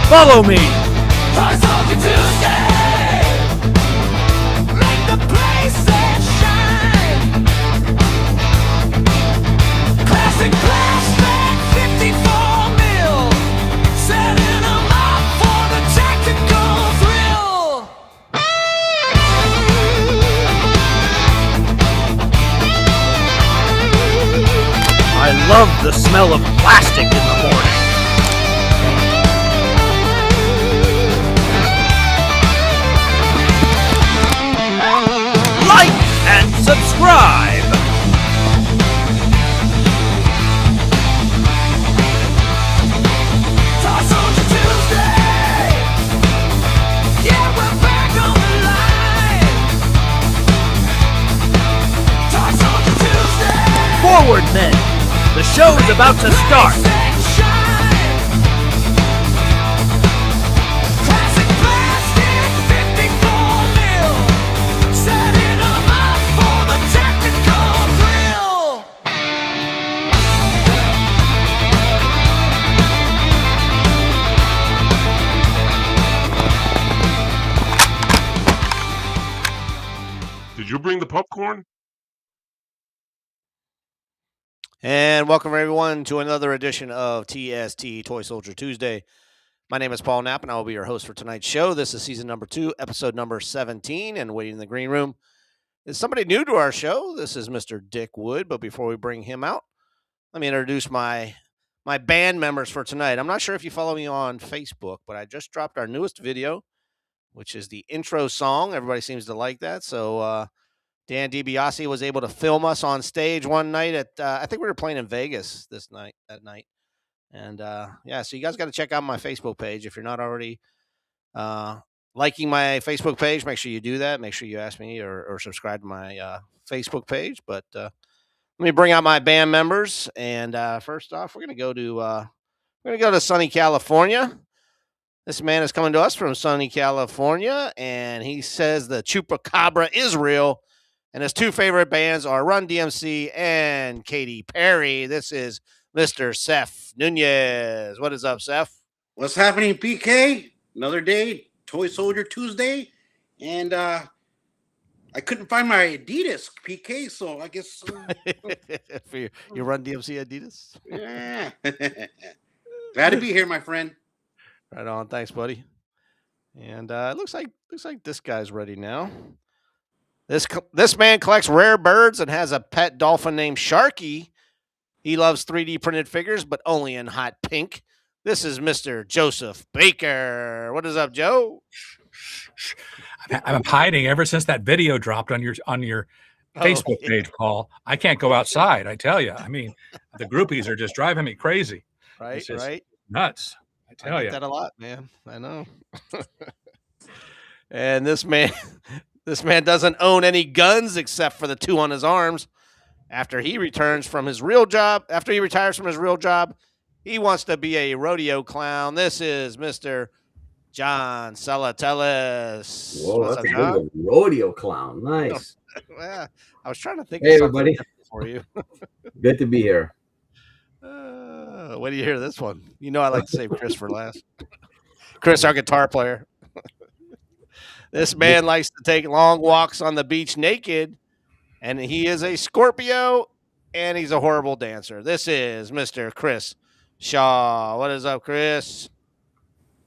Follow me. Toy Soldier Tuesday. Make the places shine. Classic plastic 54 mil. Setting them up for the tactical thrill. I love the smell of plastic in the morning. Like and subscribe. Toy Soldier Tuesday. Yeah, we're back on the line. Toy Soldier Tuesday. Forward, men. The show is about to start. Classic plastic 54 mil. Setting them up for the tactical thrill. Did you bring the popcorn? And welcome everyone to another edition of TST Toy Soldier Tuesday. My name is Paul Knapp, and I will be your host for tonight's show. This is season number 2, episode number 17, and waiting in the green room is somebody new to our show. This is Mr. Dick Wood, but before we bring him out, let me introduce my band members for tonight. I'm not sure if you follow me on Facebook, but I just dropped our newest video, which is the intro song. Everybody seems to like that, so Dan DiBiase was able to film us on stage one night at I think we were playing in Vegas that night. And yeah, so you guys got to check out my Facebook page. If you're not already liking my Facebook page, make sure you do that. Make sure you ask me or subscribe to my Facebook page. But let me bring out my band members. And first off, we're gonna go to sunny California. This man is coming to us from sunny California, and he says the Chupacabra is real. And his two favorite bands are Run DMC and Katy Perry. This is Mr. Seth Nunez. What is up, Seth? What's happening, PK? Another day, Toy Soldier Tuesday, and I couldn't find my Adidas PK, so I guess For your Run DMC Adidas? yeah. Glad to be here, my friend. Right on. Thanks, buddy. And it looks like this guy's ready now. This man collects rare birds and has a pet dolphin named Sharky. He loves 3D printed figures, but only in hot pink. This is Mr. Joseph Baker. What is up, Joe? I'm hiding ever since that video dropped on your Facebook page, Paul. I can't go outside. I tell you. I mean, the groupies are just driving me crazy. Right, right. Nuts. I tell you that a lot, man. I know. And this man doesn't own any guns except for the 2 on his arms. After he retires from his real job, he wants to be a rodeo clown. This is Mr. John Salatellis. Whoa, that's a good one. Rodeo clown. Nice. Yeah, I was trying to think Hey, of something everybody. for you. Good to be here. When do you hear this one? You know I like to save Chris for last. Chris, our guitar player. This man likes to take long walks on the beach naked, and he is a Scorpio, and he's a horrible dancer. This is Mr. Chris Shaw. What is up, Chris?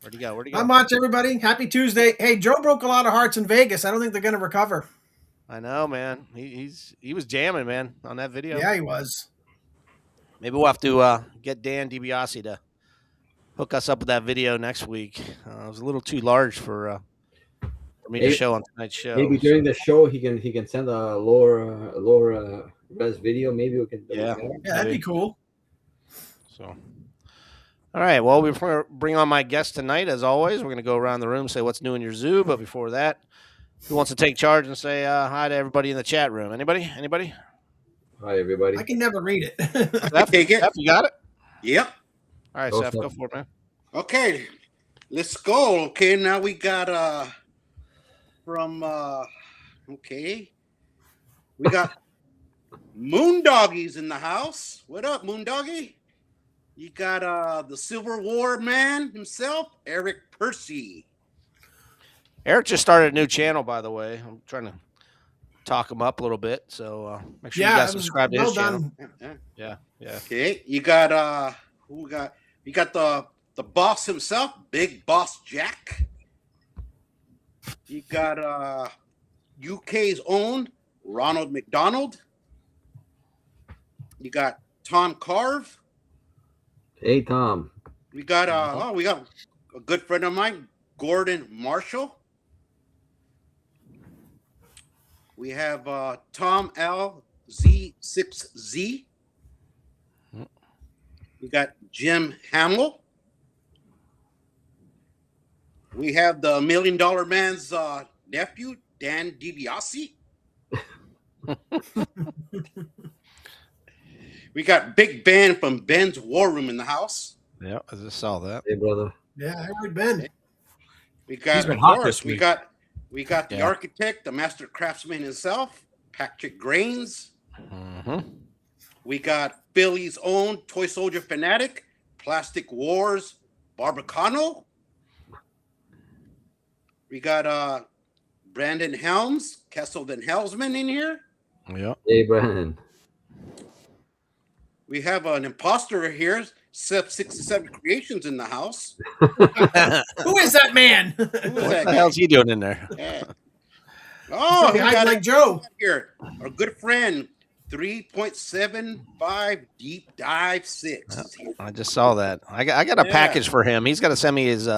Where'd he go? Not much, everybody. Happy Tuesday. Hey, Joe broke a lot of hearts in Vegas. I don't think they're going to recover. I know, man. He was jamming, man, on that video. Yeah, he was. Maybe we'll have to get Dan DiBiase to hook us up with that video next week. It was a little too large for me to show on tonight's show. Maybe during the show he can send a lower res video. Maybe we can. Yeah, that'd be cool. So, all right. Well, before we bring on my guest tonight, as always, we're going to go around the room and say what's new in your zoo. But before that, who wants to take charge and say hi to everybody in the chat room? Anybody? Hi, everybody. I can never read it. Seth, you got it? Yep. All right, Seth, go for it, man. Okay, let's go. Okay, now we got we got Moondoggies in the house. What up, Moondoggy? You got the Civil War man himself, Eric Percy. Eric just started a new channel, by the way. I'm trying to talk him up a little bit, so make sure you Yeah, guys it was subscribe to well his channel. done. Yeah. Yeah. Okay, you got who we got? You got the boss himself, Big Boss Jack. You got UK's own Ronald McDonald. You got Tom Carve. Hey, Tom. We got we got a good friend of mine, Gordon Marshall. We have Tom L Z6Z. We got Jim Hamill. We have the $1 Million Man's nephew, Dan DiBiase. We got Big Ben from Ben's War Room in the house. Yeah, I just saw that. Hey, brother. Yeah, I heard Ben. We got He's been of hot course, this we week. got the Yeah. architect, the master craftsman himself, Patrick Grains. Mm-hmm. We got Philly's own toy soldier fanatic, Plastic Wars, Barbacano. We got Brandon Helms, Kessel Van Helsman in here. Yeah. Hey, Brandon. We have an imposter here, Seth 67 Creations in the house. Who is that man? Who is What that the guy? hell's he doing in there? Yeah. Oh, Oh, we hiding got like it Joe. here. Our good friend, 3.75 Deep Dive 6. is here. I just saw that. I got a Yeah. package for him. He's got to send me his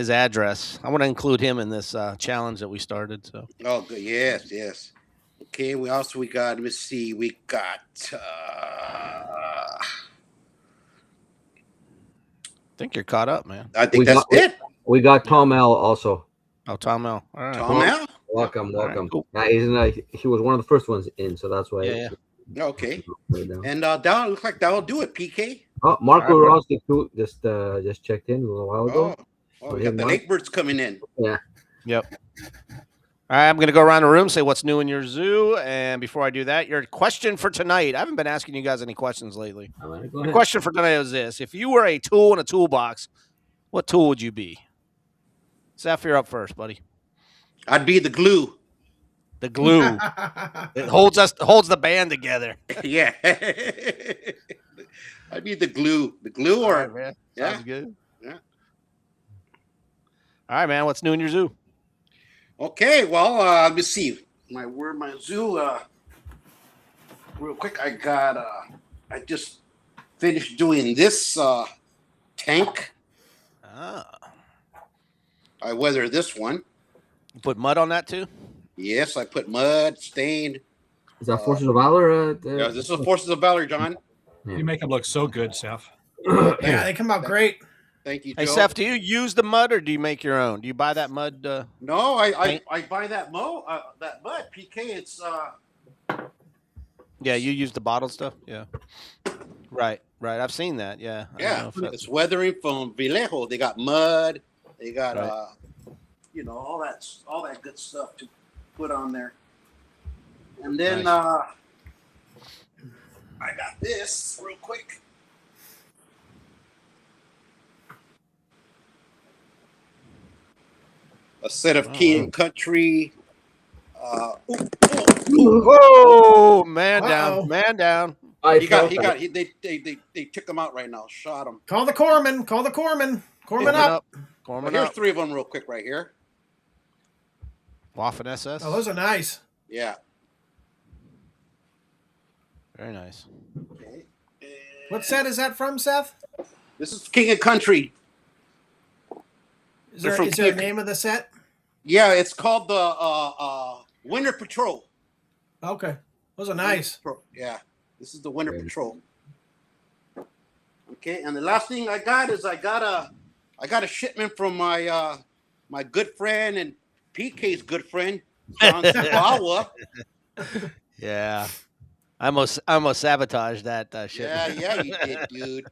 address. I want to include him in this challenge that we started. So Oh, good. Yes, yes. Okay, we got, let's see, we got I think you're caught up, man. I think We that's got- it. We got Tom L also. Oh, Tom L. All right. Tom Al? Welcome, All right, welcome. cool. Now, he was one of the first ones in, so that's why. Yeah, Okay. Right now. And that looks like that'll do it, PK. Oh, Marco All right, Rossi too just checked in a little while ago. We got the lake birds coming in. Yep. All right, I'm going to go around the room, say what's new in your zoo. And before I do that, your question for tonight. I haven't been asking you guys any questions lately. All right, go The ahead. question for tonight is this. If you were a tool in a toolbox, what tool would you be? Seth, you're up first, buddy. I'd be the glue. The glue. It holds the band together. Yeah. I'd be the glue. The glue All or right, man. yeah. Sounds good. Yeah. All right, man. What's new in your zoo? Okay, well, let me see. My zoo real quick. I just finished doing this tank. Ah. I weathered this one. You put mud on that too? Yes, I put mud, stained. Is that Forces of Valor? Yeah, this is Forces of Valor, John. You make him look so good, Seth. Yeah, they come out great. Thank you, Hey, Joe. Seth, do you use the mud or do you make your own? Do you buy that mud? No, I Paint? buy that mud, PK. It's Yeah, you use the bottled stuff? Yeah. Right. I've seen that. Yeah. I don't yeah, know if that's- it's weathering from Vallejo. They got mud. They got Right. all that good stuff to put on there. And then Nice. I got this real quick. A set of King Country. Whoa, man Uh-oh. down, man down. They took them out right now. Shot them. Call the corpsman. Call the corpsman. Corpsman up. Well, Corpsman here's up. 3 of them real quick right here. Waffen SS. Oh, those are nice. Yeah. Very nice. Okay. What set is that from, Seth? This is King of Country. Is They're there, from is there a Kick. name of the set? Yeah, it's called the Winter Patrol. Okay. Those are nice. Yeah, this is the Winter Patrol. Okay, and the last thing I got is I got a shipment from my my good friend and PK's good friend John Sabawa. Yeah. I almost sabotaged that shit. Yeah, you did,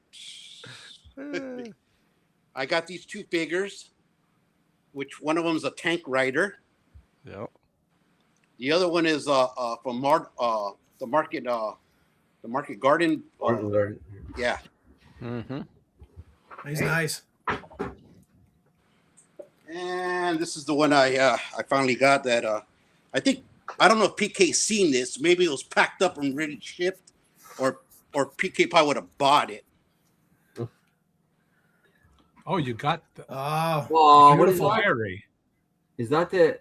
dude. I got these 2 figures, which one of them is a tank rider. Yep. The other one is from the market garden. Martin Garden. Yeah. Mm-hmm. He's nice. And this is the one I finally got that I don't know if PK's seen this. Maybe it was packed up and ready shipped, or PK probably would have bought it. Oh, you got the Oh, Wow, what is beautiful. that? fiery. Is that the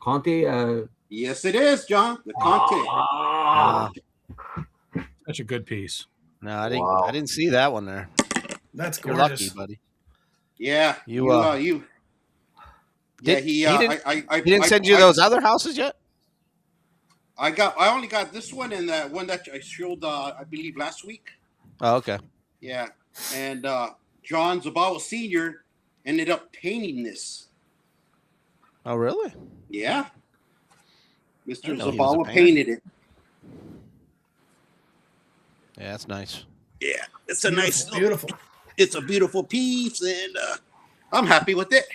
Conti? Yes, it is, John. The Conte. Such a good piece. No, I didn't. Wow. I didn't see that one there. That's You're gorgeous. lucky, buddy. Yeah, You, you. Did, He didn't, I he didn't send you those other houses yet? I only got this one and the one that I showed I believe last week. Oh, okay. Yeah, and John Zabawa Senior ended up painting this. Oh, really? Yeah, Mr. didn't know he was a Zabawa painter. painted it. Yeah, that's nice. Yeah, it's a nice, Beautiful. it's a beautiful piece, and I'm happy with it.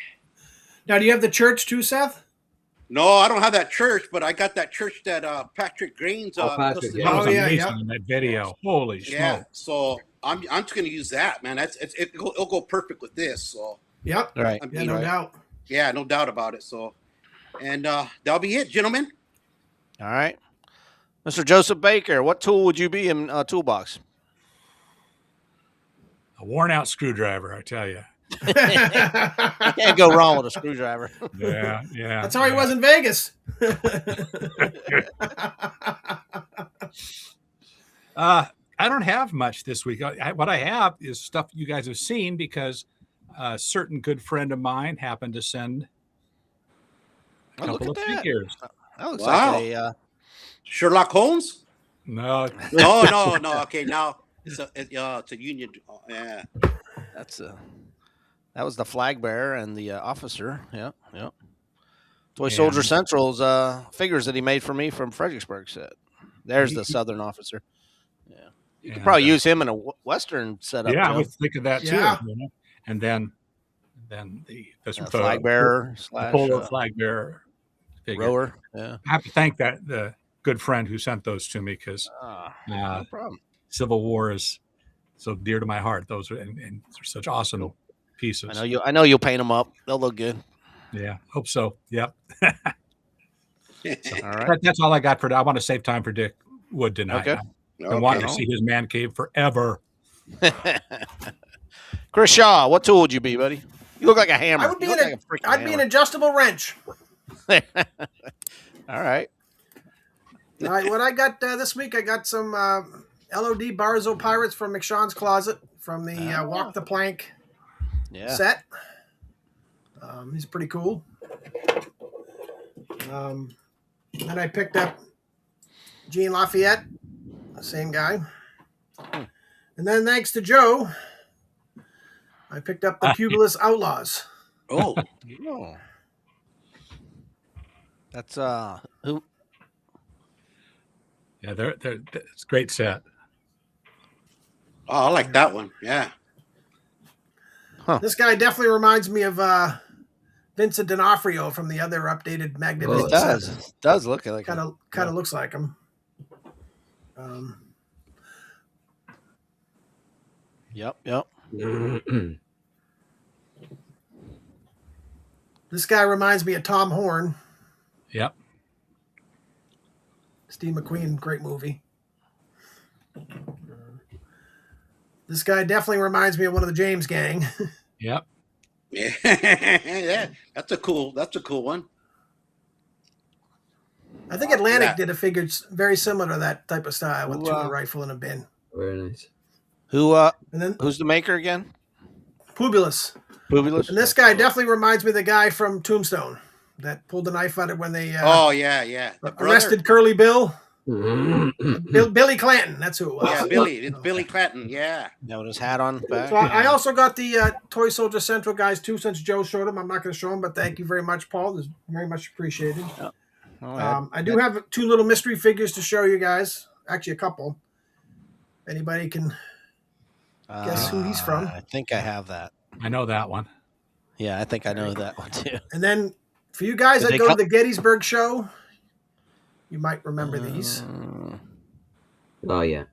Now, do you have the church too, Seth? No, I don't have that church, but I got that church that Patrick Grains. Patrick, listed yeah. That on. was Oh, yeah, amazing yeah. in that video. Holy Yeah, smoke. so I'm just gonna use that, man. It'll go perfect with this. So Yep. All right. I Yeah, mean, no doubt. yeah, no doubt about it. So, and that'll be it, gentlemen. All right. Mr. Joseph Baker, what tool would you be in toolbox? A worn out screwdriver, I tell you. You can't go wrong with a screwdriver. Yeah, yeah. That's how he yeah. was in Vegas. I don't have much this week. What I have is stuff you guys have seen because a certain good friend of mine happened to send a Oh, look couple at of that. figures. That looks Wow. like a. Sherlock Holmes? No, No. Okay, now it's a union. Yeah. That's a. That was the flag bearer and the officer. Yeah, yeah. Toy Soldier And- Central's figures that he made for me from Fredericksburg set. There's the Southern officer. Yeah, you could And, probably use him in a Western setup. yeah, I Joe. was thinking that too. Yeah. You know? And then the Flag bearer slash polo flag bearer figure. rower. Yeah. I have to thank the good friend who sent those to me because No problem. Civil War is so dear to my heart. Those are and they're such awesome pieces. I know you'll paint them up. They'll look good. Yeah, hope so. Yep. All right. That's all I got for. I want to save time for Dick Wood tonight. Okay. I wanted to Okay. see his man cave forever. Chris Shaw, what tool would you be, buddy? You look like a hammer. I would be You in look a, like a freaking I'd be an hammer. adjustable wrench. All right. All right, what I got this week, I got some LOD Barzo Pirates from McShawn's Closet from the Walk the Plank Yeah. set. He's pretty cool. Then I picked up Jean Lafayette, the same guy. And then thanks to Joe, I picked up the Pugilist Outlaws. Oh, Oh. That's who? Yeah, it's a great set. I like that one. Yeah. This guy definitely reminds me of Vincent D'Onofrio from the other updated Oh, Magnificent It it set. does. It does look like Kind of looks like him. Yep. Yep. This guy reminds me of Tom Horn. Yep. Steve McQueen, great movie. This guy definitely reminds me of one of the James Gang. Yep. Yeah. Yeah. That's a cool one. I think Atlantic Yeah. did a figure very similar to that type of style with Wow. a rifle and a bin. Very nice. Who? And then Who's the maker again? Pubulus. Boobilus? And this guy definitely reminds me of the guy from Tombstone that pulled the knife out of when they Oh yeah. The brother. arrested Curly Bill. Mm-hmm. Billy Clanton, that's who it was. Yeah, Billy. It's Billy Clanton. Yeah. That with his hat on back. So I also got the Toy Soldier Central guys too, since Joe showed them. I'm not going to show them, but thank you very much, Paul. This is very much appreciated. I do have two little mystery figures to show you guys. Actually, a couple. Anybody can guess who he's from. I think I have that. I know that one. Yeah, I think I know that one too. And then for you guys Did that they go to come- the Gettysburg show, you might remember these. Oh yeah.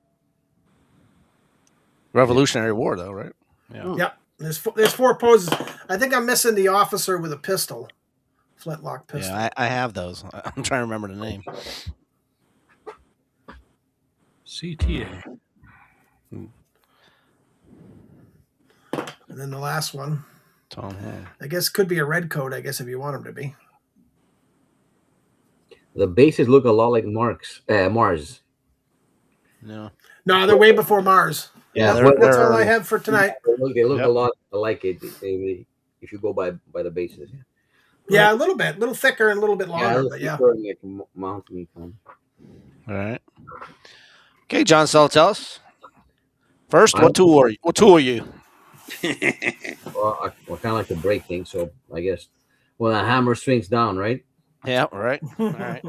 Revolutionary War, though, right? Yeah. Yep. There's 4 poses. I think I'm missing the officer with a pistol, flintlock pistol. Yeah, I have those. I'm trying to remember the name. CTA. And then the last one, Tom Hall. I guess could be a red coat. I guess if you want him to be. The bases look a lot like Mars. No. No, they're way before Mars. Yeah, That's all I have for tonight. They look Yep. a lot like it. If you go by the bases. Yeah, a little bit, a little thicker and a little bit longer, but yeah. Like mountain. All right. Okay, John, so tell us. First, what tool are you? Well, I kind of like to break things, so I guess when a hammer swings down, right? Yeah, right. All right.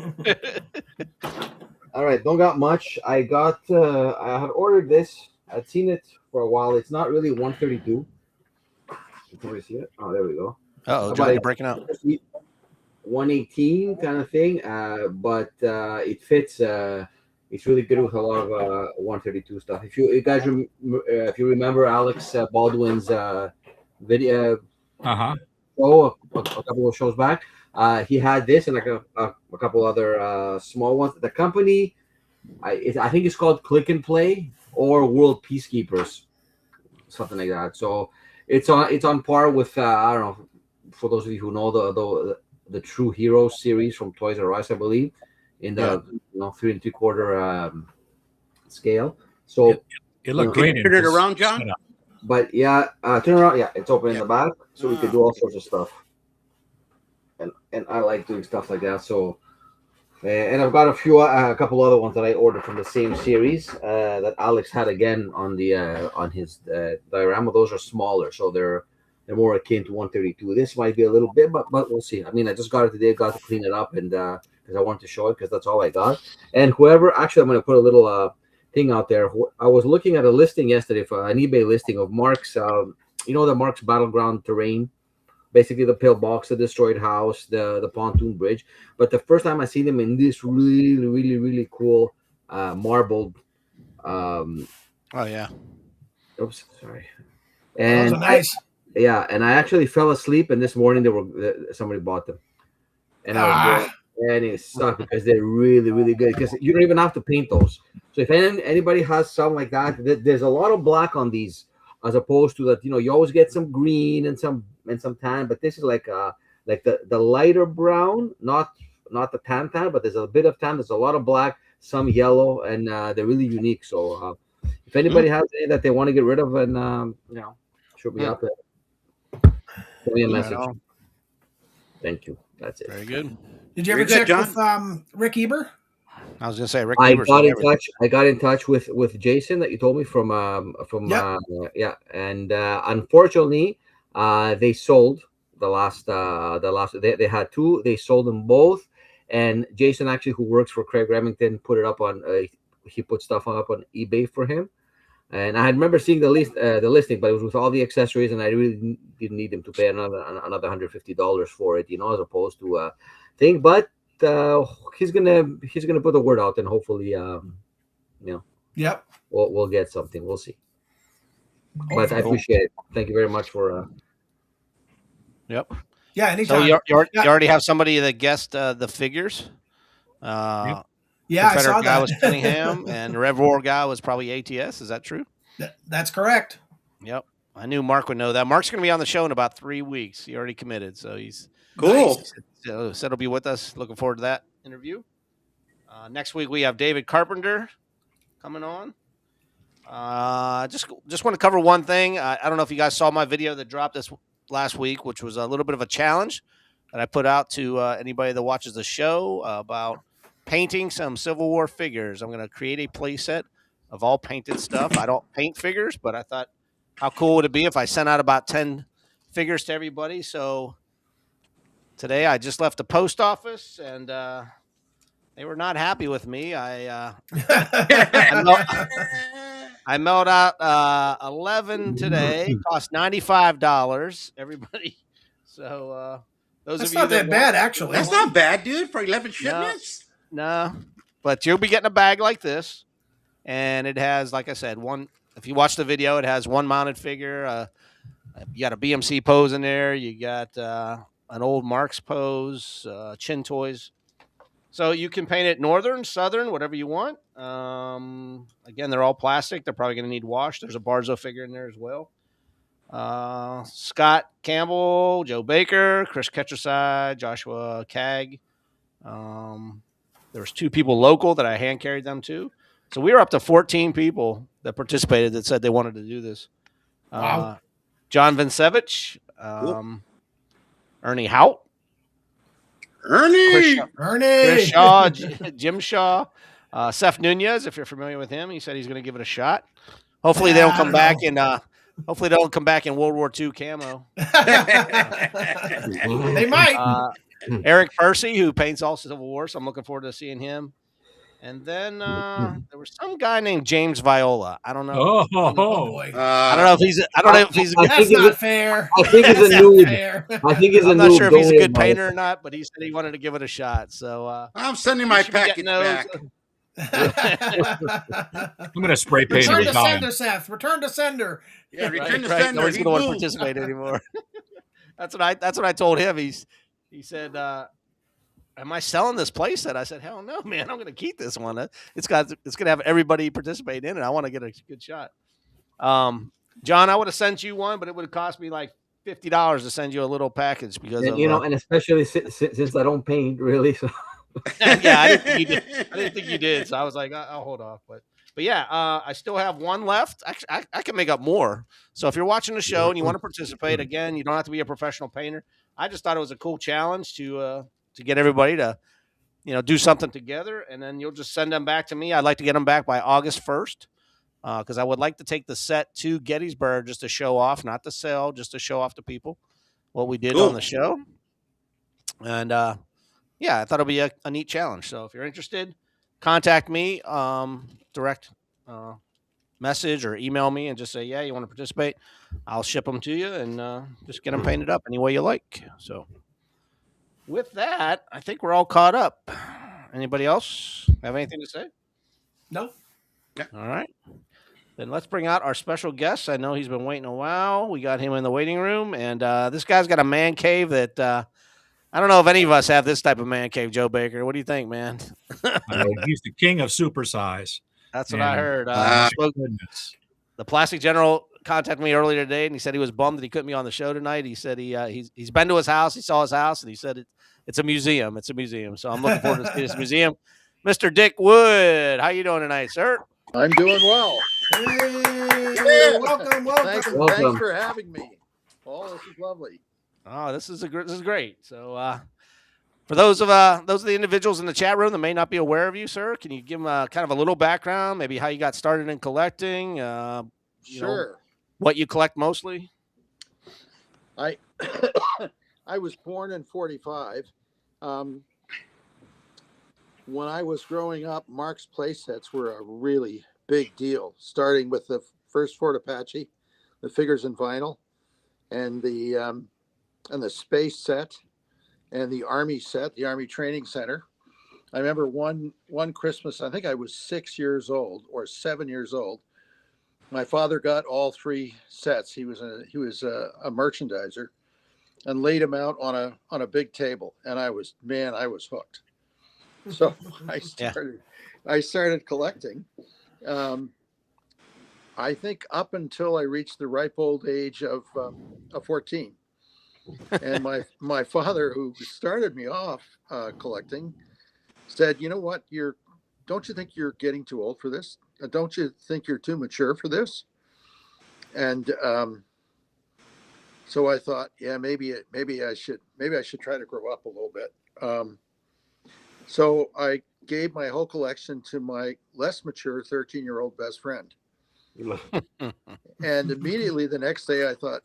All right, don't got much. I had ordered this. I'd seen it for a while. It's not really 132. Can we see it? Oh, there we go. Oh, John, you're breaking out. 118 kind of thing, but it fits. It's really good with a lot of 132 stuff. If you guys if you remember Alex Baldwin's video show a couple of shows back, he had this and like a couple other small ones. The company, I think it's called Click and Play or World Peacekeepers, something like that. So it's on par with I don't know, for those of you who know the True Heroes series from Toys R Us, I believe, in the 3 3/4 scale. So it looked great. Turn it around, John. But yeah, turn around. Yeah, it's open in the back, so we could do all sorts of stuff. And I like doing stuff like that. So, and I've got a couple other ones that I ordered from the same series that Alex had again on his diorama. Those are smaller, so they're more akin to 132. This might be a little bit, but we'll see. I mean, I just got it today. Got to clean it up, and because I wanted to show it, because that's all I got. And actually, I'm going to put a little thing out there. I was looking at a listing yesterday for an eBay listing of Mark's. The Mark's Battleground Terrain. Basically, the pillbox, the destroyed house, the pontoon bridge. But the first time I seen them in this really, really, really cool marbled. Oh yeah. Oops, sorry. And Those are nice. and I actually fell asleep, and this morning somebody bought them, and I was and it sucked because they're really, really good. Because you don't even have to paint those. So if anybody has some like that, there's a lot of black on these, as opposed to that. You always get some green and some tan, but this is like the lighter brown, not the tan, but there's a bit of tan. There's a lot of black, some yellow, and they're really unique. So if anybody has any that they want to get rid of, and should be out there, send me a message. Thank you. That's it. Very good. Did you ever check with Rick Eber? I was going to say Rick. I got in touch with Jason that you told me from and unfortunately, they sold the last. They had 2. They sold them both, and Jason actually, who works for Craig Remington, put it up on. He put stuff up on eBay for him, and I remember seeing the listing, but it was with all the accessories, and I really didn't need him to pay another $150 for it, as opposed to a thing. But he's gonna put the word out, and hopefully, Yep. we'll get something. We'll see. Hopefully. But I appreciate it. Thank you very much for. Yep. Yeah. Anytime. So you already have somebody that guessed the figures. Yeah, I saw Confederate guy that. was Cunningham, and the Rev War guy was probably ATS. Is that true? That's correct. Yep. I knew Mark would know that. Mark's going to be on the show in about 3 weeks. He already committed, so he's Cool. Nice. So he'll be with us. Looking forward to that interview. Next week we have David Carpenter coming on. Just want to cover one thing. I don't know if you guys saw my video that dropped this last week, which was a little bit of a challenge that I put out to anybody that watches the show about painting some Civil War figures. I'm going to create a play set of all painted stuff. I don't paint figures, but I thought, how cool would it be if I sent out about 10 figures to everybody? So today I just left the post office, and they were not happy with me. I mailed out 11 today. Cost $95. Everybody. So those That's of you not that bad, actually. That's not bad, dude, for 11 shipments. No, but you'll be getting a bag like this, and it has, like I said, if you watch the video, it has one mounted figure. You got a BMC pose in there. You got an old Marx pose, Chin Toys. So you can paint it northern, southern, whatever you want. Again, they're all plastic. They're probably going to need wash. There's a Barzo figure in there as well. Scott Campbell, Joe Baker, Chris Ketcherside, Joshua Cagg. There was 2 people local that I hand carried them to. So we were up to 14 people that participated that said they wanted to do this. Wow. John Vincevich, Ernie Hout, Ernie. Chris Shaw, Jim Shaw, Seth Nunez. If you're familiar with him, he said he's going to give it a shot. Hopefully they don't come back in. Hopefully they don't come back in World War II camo. They might. Eric Percy, who paints all Civil War, so I'm looking forward to seeing him. And then there was some guy named James Viola. I don't know. Oh boy. I don't know if he's. I don't know if he's. That's not fair. I think he's a noob. I think he's a noob. I'm not sure if he's a good painter or not, but he said he wanted to give it a shot. So I'm sending my package back. I'm going to spray paint Return every to time. sender, Seth. Return to sender. Yeah, return to right. sender. Nobody's He going to want to moved. participate anymore. That's what I told him. He said, "Am I selling this playset?" I said, "Hell no, man. I'm going to keep this one. It's going to have everybody participate in it. I want to get a good shot." John, I would have sent you one, but it would have cost me like $50 to send you a little package because and, and especially since I don't paint really. So. Yeah, I didn't think you did. So I was like, I'll hold off. But yeah, I still have one left. Actually, I can make up more. So if you're watching the show and you want to participate, again, you don't have to be a professional painter. I just thought it was a cool challenge to get everybody to, do something together, and then you'll just send them back to me. I'd like to get them back by August 1st because I would like to take the set to Gettysburg just to show off, not to sell, just to show off to people what we did on the show. And yeah, I thought it'd be a neat challenge. So if you're interested, contact me, direct message or email me and just say, yeah, you want to participate. I'll ship them to you and just get them painted up any way you like. So with that, I think we're all caught up. Anybody else have anything to say? No. Yeah. All right. Then let's bring out our special guest. I know he's been waiting a while. We got him in the waiting room, and this guy's got a man cave that I don't know if any of us have this type of man cave, Joe Baker. What do you think, man? He's the king of supersize. That's what I heard. The Plastic General contacted me earlier today, and he said he was bummed that he couldn't be on the show tonight. He said he's been to his house. He saw his house, and he said it's a museum. It's a museum. So I'm looking forward to see this museum. Mr. Dick Wood, how you doing tonight, sir? I'm doing well. Hey, welcome. Thanks for having me. Paul, this is lovely. Oh, this is great. So, for those of the individuals in the chat room that may not be aware of you, sir, can you give them kind of a little background, maybe how you got started in collecting? Sure. What you collect mostly? I was born in 45. When I was growing up, Mark's playsets were a really big deal, starting with the first Ford Apache, the figures in vinyl, and the space set, and the Army set, the Army Training Center. I remember one Christmas, I think I was 6 years old or 7 years old. My father got all 3 sets. He was a merchandiser, and laid them out on a big table, and I was hooked. So I started collecting. I think up until I reached the ripe old age of 14. And my father, who started me off collecting, said, "You know what? Don't you think you're getting too old for this? Don't you think you're too mature for this?" And so I thought, yeah, maybe I should try to grow up a little bit. So I gave my whole collection to my less mature 13-year-old best friend. And immediately the next day I thought,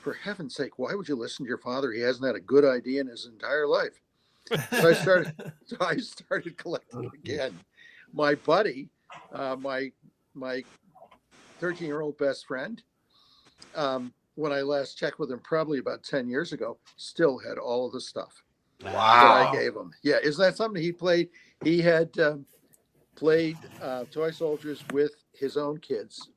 for heaven's sake, why would you listen to your father? He hasn't had a good idea in his entire life. So I started collecting again. My buddy, my 13-year-old best friend, when I last checked with him, probably about 10 years ago, still had all of the stuff that I gave him. Yeah, isn't that something? He had played toy soldiers with his own kids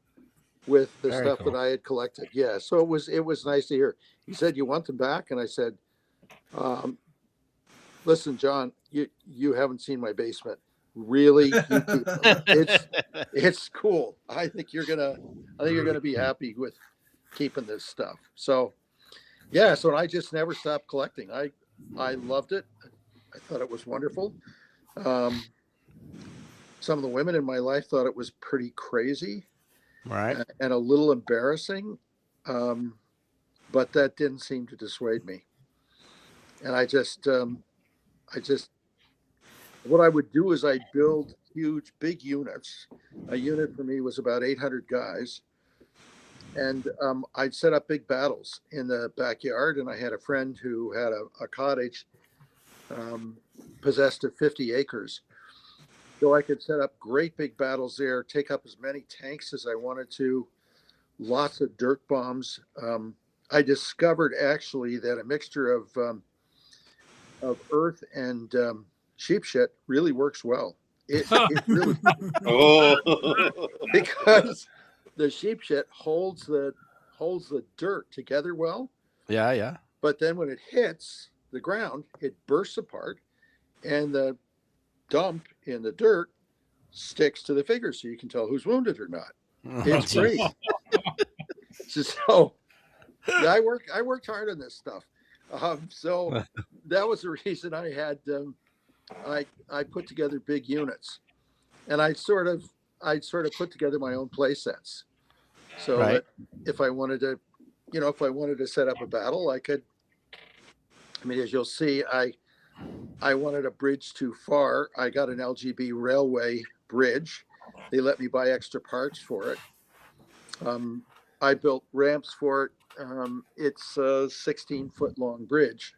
with the Very stuff cool. that I had collected. Yeah, so it was nice to hear. He said, "You want them back?" And I said, "Listen, John, you haven't seen my basement. Really, you keep them. It's cool. I think you're gonna be happy with keeping this stuff." So yeah, so I just never stopped collecting. I loved it. I thought it was wonderful. Um, some of the women in my life thought it was pretty crazy Right. and a little embarrassing, but that didn't seem to dissuade me. And I just, what I would do is I'd build huge, big units. A unit for me was about 800 guys, and I'd set up big battles in the backyard. And I had a friend who had a cottage possessed of 50 acres. So I could set up great big battles there, take up as many tanks as I wanted to, lots of dirt bombs. I discovered actually that a mixture of earth and sheep shit really works well. It really Oh, because the sheep shit holds the dirt together well, Yeah. but then when it hits the ground, it bursts apart, and the dump in the dirt sticks to the figure, so you can tell who's wounded or not. It's great. So yeah, I worked hard on this stuff. So that was the reason I had I put together big units, and I sort of put together my own play sets, so Right. that if I wanted to set up a battle, I could. I mean, as you'll see, I wanted a bridge too far. I got an LGB railway bridge. They let me buy extra parts for it. I built ramps for it. It's a 16-foot long bridge.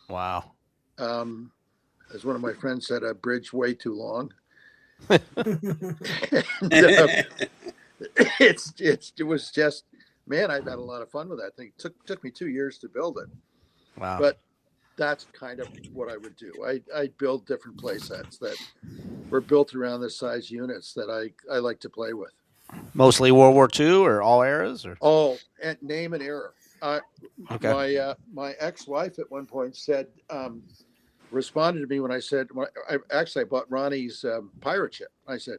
Wow. As one of my friends said, a bridge way too long. And, it was just, man, I've had a lot of fun with that thing. It took me 2 years to build it, Wow. but that's kind of what I would do. I build different play sets that were built around the size units that I like to play with. Mostly World War II or all eras, or Oh, and name an era. okay. My ex-wife at one point said, responded to me when I said, I bought Ronnie's pirate ship. I said,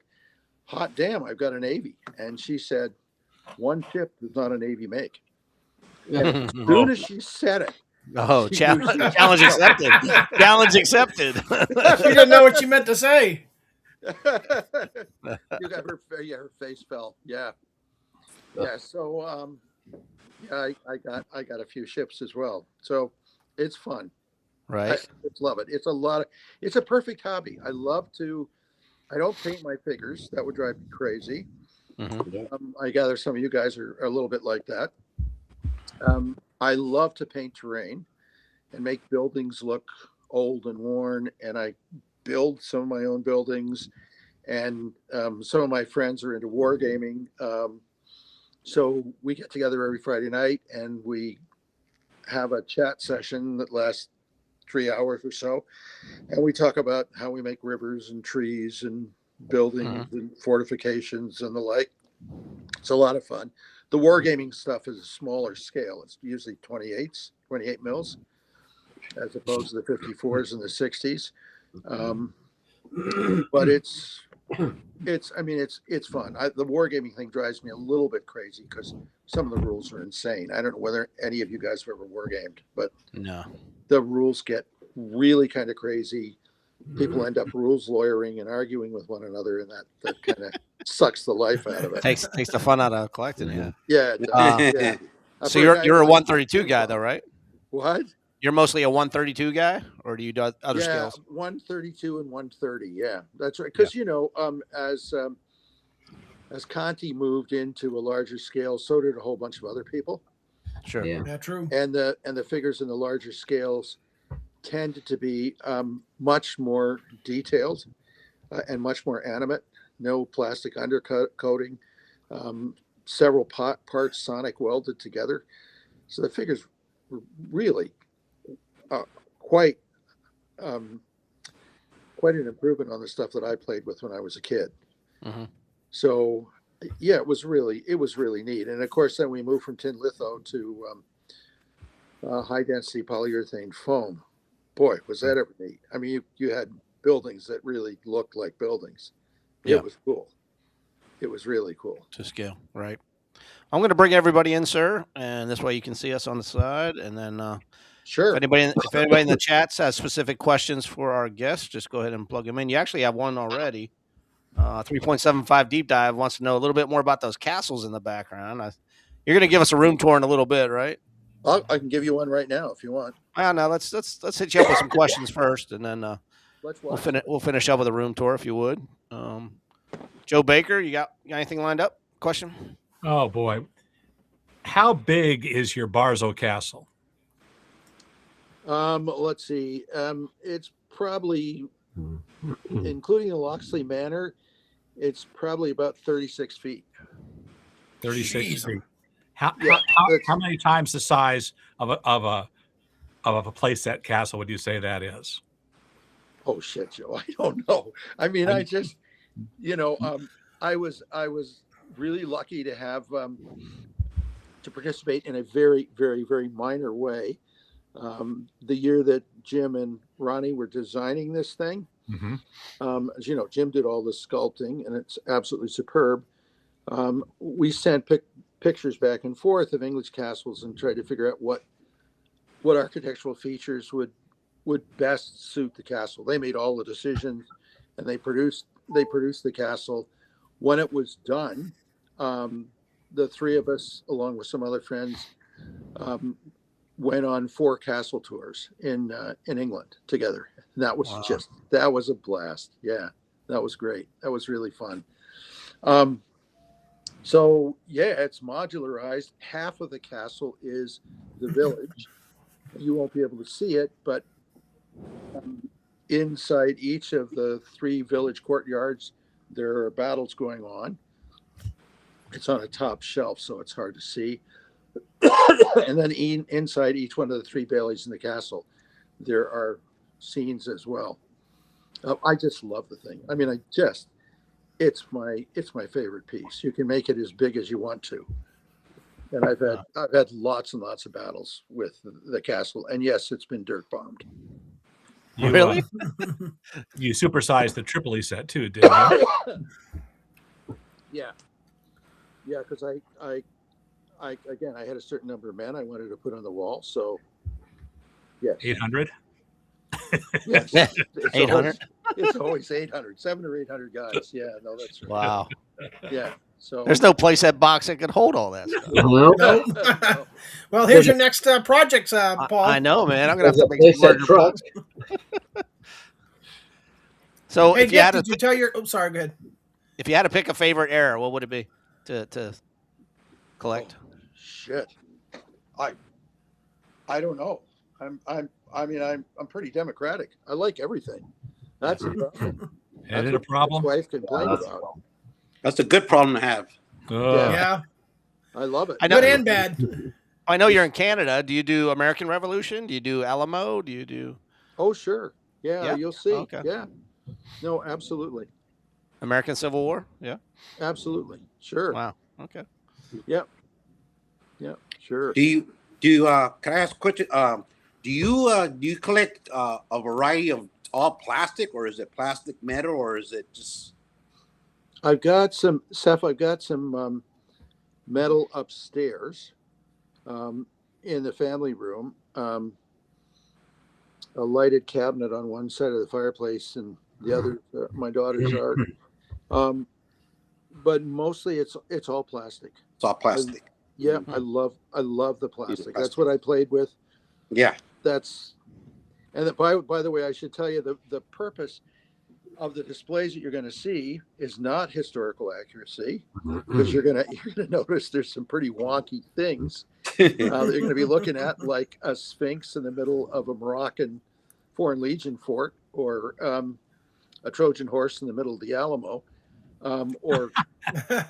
hot damn, I've got a Navy. And she said, one ship does not a Navy make. And as soon as she said it, Oh, she challenge knew she- accepted. Challenge accepted. She didn't know what you meant to say. you got her face fell. Yeah. So yeah, I got a few ships as well. So it's fun. Right. I just love it. It's a perfect hobby. I don't paint my figures. That would drive me crazy. I gather some of you guys are a little bit like that. I love to paint terrain and make buildings look old and worn, and I build some of my own buildings, and some of my friends are into wargaming. So we get together every Friday night and we have a chat session that lasts 3 hours or so, and we talk about how we make rivers and trees and buildings and fortifications and the like. It's a lot of fun. The wargaming stuff is a smaller scale. It's usually 28 mils, as opposed to the 54s and the 60s. But it's fun. The wargaming thing drives me a little bit crazy because some of the rules are insane. I don't know whether any of you guys have ever wargamed, but No. the rules get really kind of crazy. People end up rules lawyering and arguing with one another, and that kind of sucks the life out of it. Takes the fun out of collecting. Yeah. Yeah, it does. Yeah. So you're a 132 guy though, right? What? You're mostly a 132 guy, or do you do other Yeah, scales? 132 and 130. Yeah, that's right. Because as Conti moved into a larger scale, so did a whole bunch of other people. Sure. Yeah, true. And the figures in the larger scales tended to be much more detailed and much more animate. No plastic undercoating. Several parts sonic welded together. So the figures were really quite an improvement on the stuff that I played with when I was a kid. Mm-hmm. So Yeah, it was really neat. And of course, then we moved from tin litho to high density polyurethane foam. Boy, was that ever neat! I mean, you had buildings that really looked like buildings. Yeah. It was cool. It was really cool. To scale, right? I'm going to bring everybody in, sir, and this way you can see us on the side. And then, if Sure. anybody in the chats has specific questions for our guests, just go ahead and plug them in. You actually have one already. 3.75 deep dive wants to know a little bit more about those castles in the background. You're going to give us a room tour in a little bit, right? I can give you one right now if you want. No, let's hit you up with some questions first, and then Let's we'll watch. we'll finish up with a room tour if you would. Joe Baker, you got anything lined up? Question? Oh boy, how big is your Barzo Castle? Let's see. It's probably, including the Loxley Manor, it's probably about 36 feet. 36 Jeez. feet. How that's- many times the size of a playset castle would you say that is? Oh shit, Joe! I don't know. I mean, I just, I was really lucky to have to participate in a very, very, very minor way. The year that Jim and Ronnie were designing this thing, as you know, Jim did all the sculpting, and it's absolutely superb. We sent pictures back and forth of English castles and tried to figure out what architectural features would best suit the castle. They made all the decisions, and they produced the castle. When it was done, the three of us, along with some other friends, went on 4 castle tours in England together. And that was that was a blast. Yeah, that was great. That was really fun. So yeah, it's modularized. Half of the castle is the village. You won't be able to see it, but inside each of the 3 village courtyards, there are battles going on. It's on a top shelf, so it's hard to see. And then inside each one of the 3 bailies in the castle, there are scenes as well. I just love the thing. I mean, it's my favorite piece. You can make it as big as you want to. And I've had lots and lots of battles with the castle. And yes, it's been dirt bombed. Really? You supersized the Tripoli set too, didn't you? Yeah, because I had a certain number of men I wanted to put on the wall. So yes, 800. yes, 800. It's always 800, 700 or 800 guys. Yeah, no, that's right. Wow. Yeah. So There's no playset box that could hold all that stuff. No. Well, here's your next project, Paul. I know, man. I'm gonna have There's to a make some playset larger truck. boxes. So Hey, if you Dick, had to did you tell your? Oh, sorry. Go ahead. if you had to pick a favorite era, what would it be to collect? shit. I don't know. I'm pretty democratic. I like everything. That's the problem. Is it a problem? My wife complained about. That's a good problem to have. Yeah, I love it. I know- good and bad. I know you're in Canada. Do you do American Revolution? Do you do Alamo? Do you do Oh, sure. Yeah, Yeah? you'll see. Okay. Yeah. No, absolutely. American Civil War? Yeah. Absolutely. Sure. Wow. Okay. Yep. Sure. Do you can I ask a question? Do you collect a variety of all plastic, or is it plastic metal, or is it just? I've got some metal upstairs in the family room. A lighted cabinet on one side of the fireplace, and the other my daughter's art. But mostly it's all plastic. It's all plastic. Yeah, I love the plastic. That's what I played with. Yeah. By the way, I should tell you the purpose of the displays that you're going to see is not historical accuracy, because you're going to notice there's some pretty wonky things that you're going to be looking at, like a sphinx in the middle of a Moroccan Foreign Legion fort, or a Trojan horse in the middle of the Alamo, or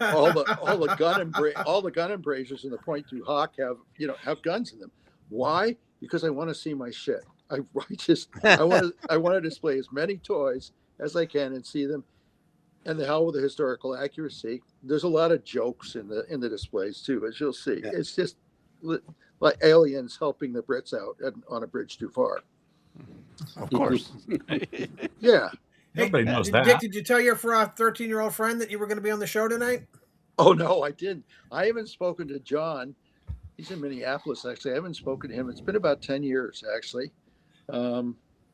all the gun embrasures in the .2 Hawk have guns in them. Why? Because I want to see my shit. I want to display as many toys as I can and see them. and the hell with the historical accuracy. There's a lot of jokes in the displays too, as you'll see. Yeah. It's just like aliens helping the Brits out on a bridge too far. Of course. Yeah. Nobody knows that. Dick, did you tell your 13-year-old friend that you were going to be on the show tonight? Oh no, I didn't. I haven't spoken to John. He's in Minneapolis, actually. I haven't spoken to him. It's been about 10 years, actually.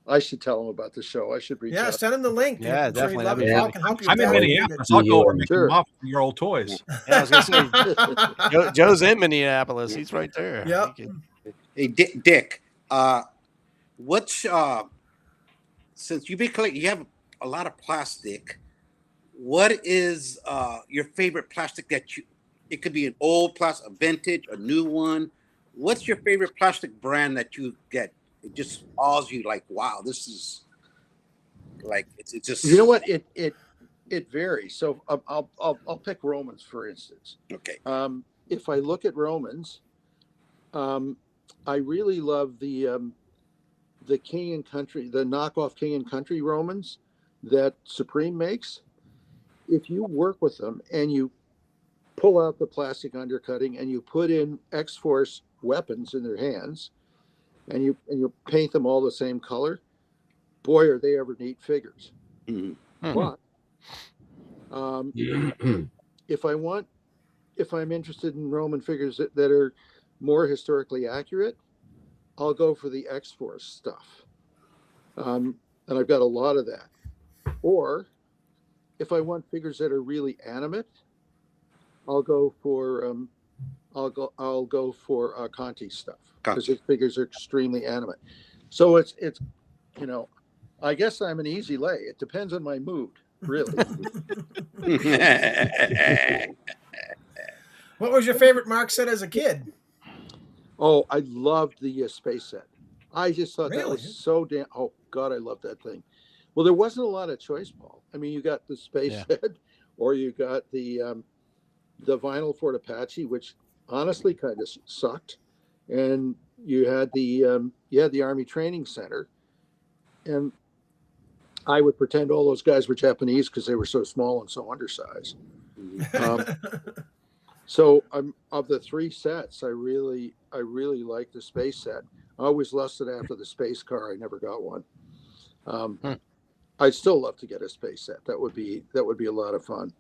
I should tell him about the show. I should reach out. Send him the link. Yeah, I'm sure he'd definitely. love it. Yeah. Paul can help you I'm with in that. Minneapolis. I'll go over and make Sure. them off your old toys. Yeah, I was gonna say, Joe's in Minneapolis. He's right there. Yep. He can- Hey, Dick, what's since you have a lot of plastic, what is your favorite plastic that you? It could be an old plastic, a vintage, a new one. What's your favorite plastic brand that you get? It just awes you, like, wow, this is like it's just. You know what? It varies. So I'll pick Romans for instance. Okay. If I look at Romans, I really love the King and Country, the knockoff King and Country Romans that Supreme makes. If you work with them and you pull out the plastic undercutting and you put in X-Force weapons in their hands, and you paint them all the same color, boy, are they ever neat figures. Mhm. But if I'm interested in Roman figures that are more historically accurate, I'll go for the X-Force stuff. And I've got a lot of that. Or if I want figures that are really animate, I'll go for Conti stuff, because his figures are extremely animate. So it's I guess I'm an easy lay. It depends on my mood, really. What was your favorite Mark set as a kid? Oh, I loved the space set. I just thought that Really? was so damn. Oh God, I love that thing. Well, there wasn't a lot of choice, Paul. I mean, you got the space set, or you got the vinyl Fort Apache, which honestly kind of sucked, and you had the Army Training Center, and I would pretend all those guys were Japanese because they were so small and so undersized. So of the three sets, I really like the space set. I always lusted after the space car. I never got one. I'd still love to get a space set. That would be a lot of fun.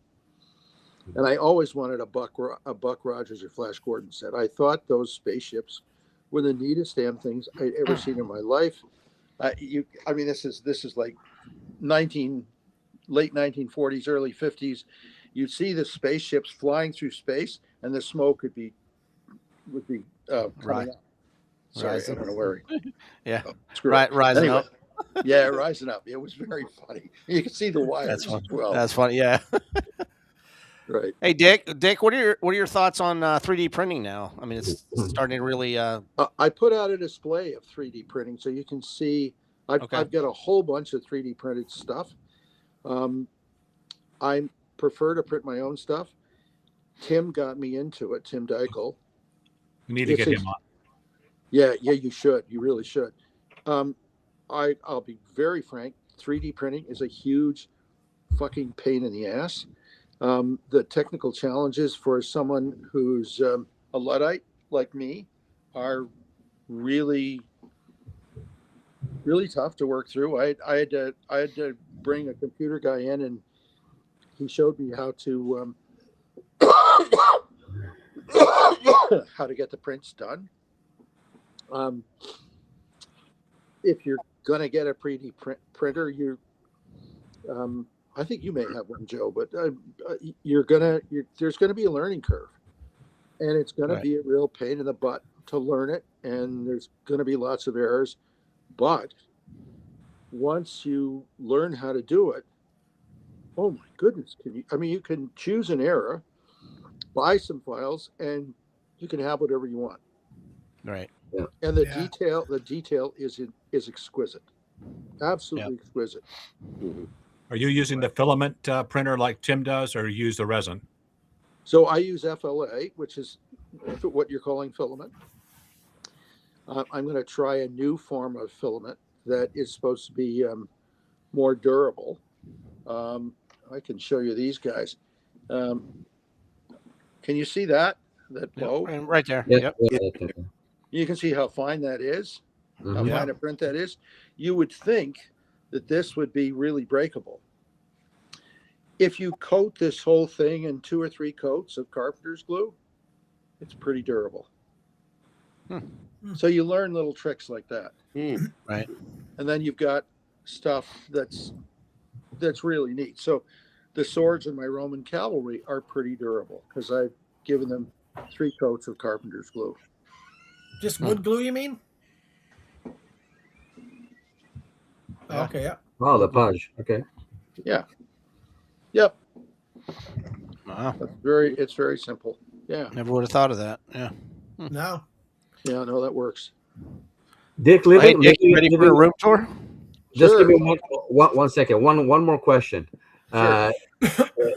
And I always wanted a Buck Rogers or Flash Gordon set. I thought those spaceships were the neatest damn things I'd ever seen in my life. This is like late 1940s, early 50s. You'd see the spaceships flying through space, and the smoke would be coming up. Sorry, I don't know where. Rising up. Yeah, rising up. It was very funny. You can see the wires That's funny. as well. That's funny. Yeah. Right. Hey, Dick, what are your thoughts on 3D printing now? I mean, it's starting to really. I put out a display of 3D printing, so you can see. I've got a whole bunch of 3D printed stuff. I prefer to print my own stuff. Tim got me into it. Tim Deichel. You need to get him on. Yeah, you should. You really should. I'll be very frank. 3D printing is a huge fucking pain in the ass. The technical challenges for someone who's a Luddite like me are really, really tough to work through. I had to bring a computer guy in, and he showed me how to how to get the prints done. If you're gonna get a 3D printer, I think you may have one, Joe, but there's gonna be a learning curve, and it's gonna be a real pain in the butt to learn it, and there's gonna be lots of errors. But once you learn how to do it, oh my goodness, you can choose an era, buy some files, and you can have whatever you want. Right. And the detail is exquisite, absolutely exquisite. Are you using the filament printer like Tim does, or use the resin? So I use FLA, which is what you're calling filament. I'm going to try a new form of filament that is supposed to be more durable. show you these guys. Can you see that bow? Right there. Yeah, Yep. yeah, yeah. You can see how fine that is, how Mhm. Yeah. fine a print that is. You would think that this would be really breakable. If you coat this whole thing in 2 or 3 coats of carpenter's glue, it's pretty durable. So you learn little tricks like that. Right. And then you've got stuff that's really neat. So the swords in my Roman cavalry are pretty durable because I've given them 3 coats of carpenter's glue. Just wood glue, you mean? Yeah. Okay, yeah. Oh, the pudge. Okay. Yeah. Yep. Wow. It's very simple. Yeah. Never would have thought of that. Yeah. No. Yeah, no, that works. Dick, Hey, living, Dick, you ready for a room tour? Just Sure. give me one second. One more question. Sure.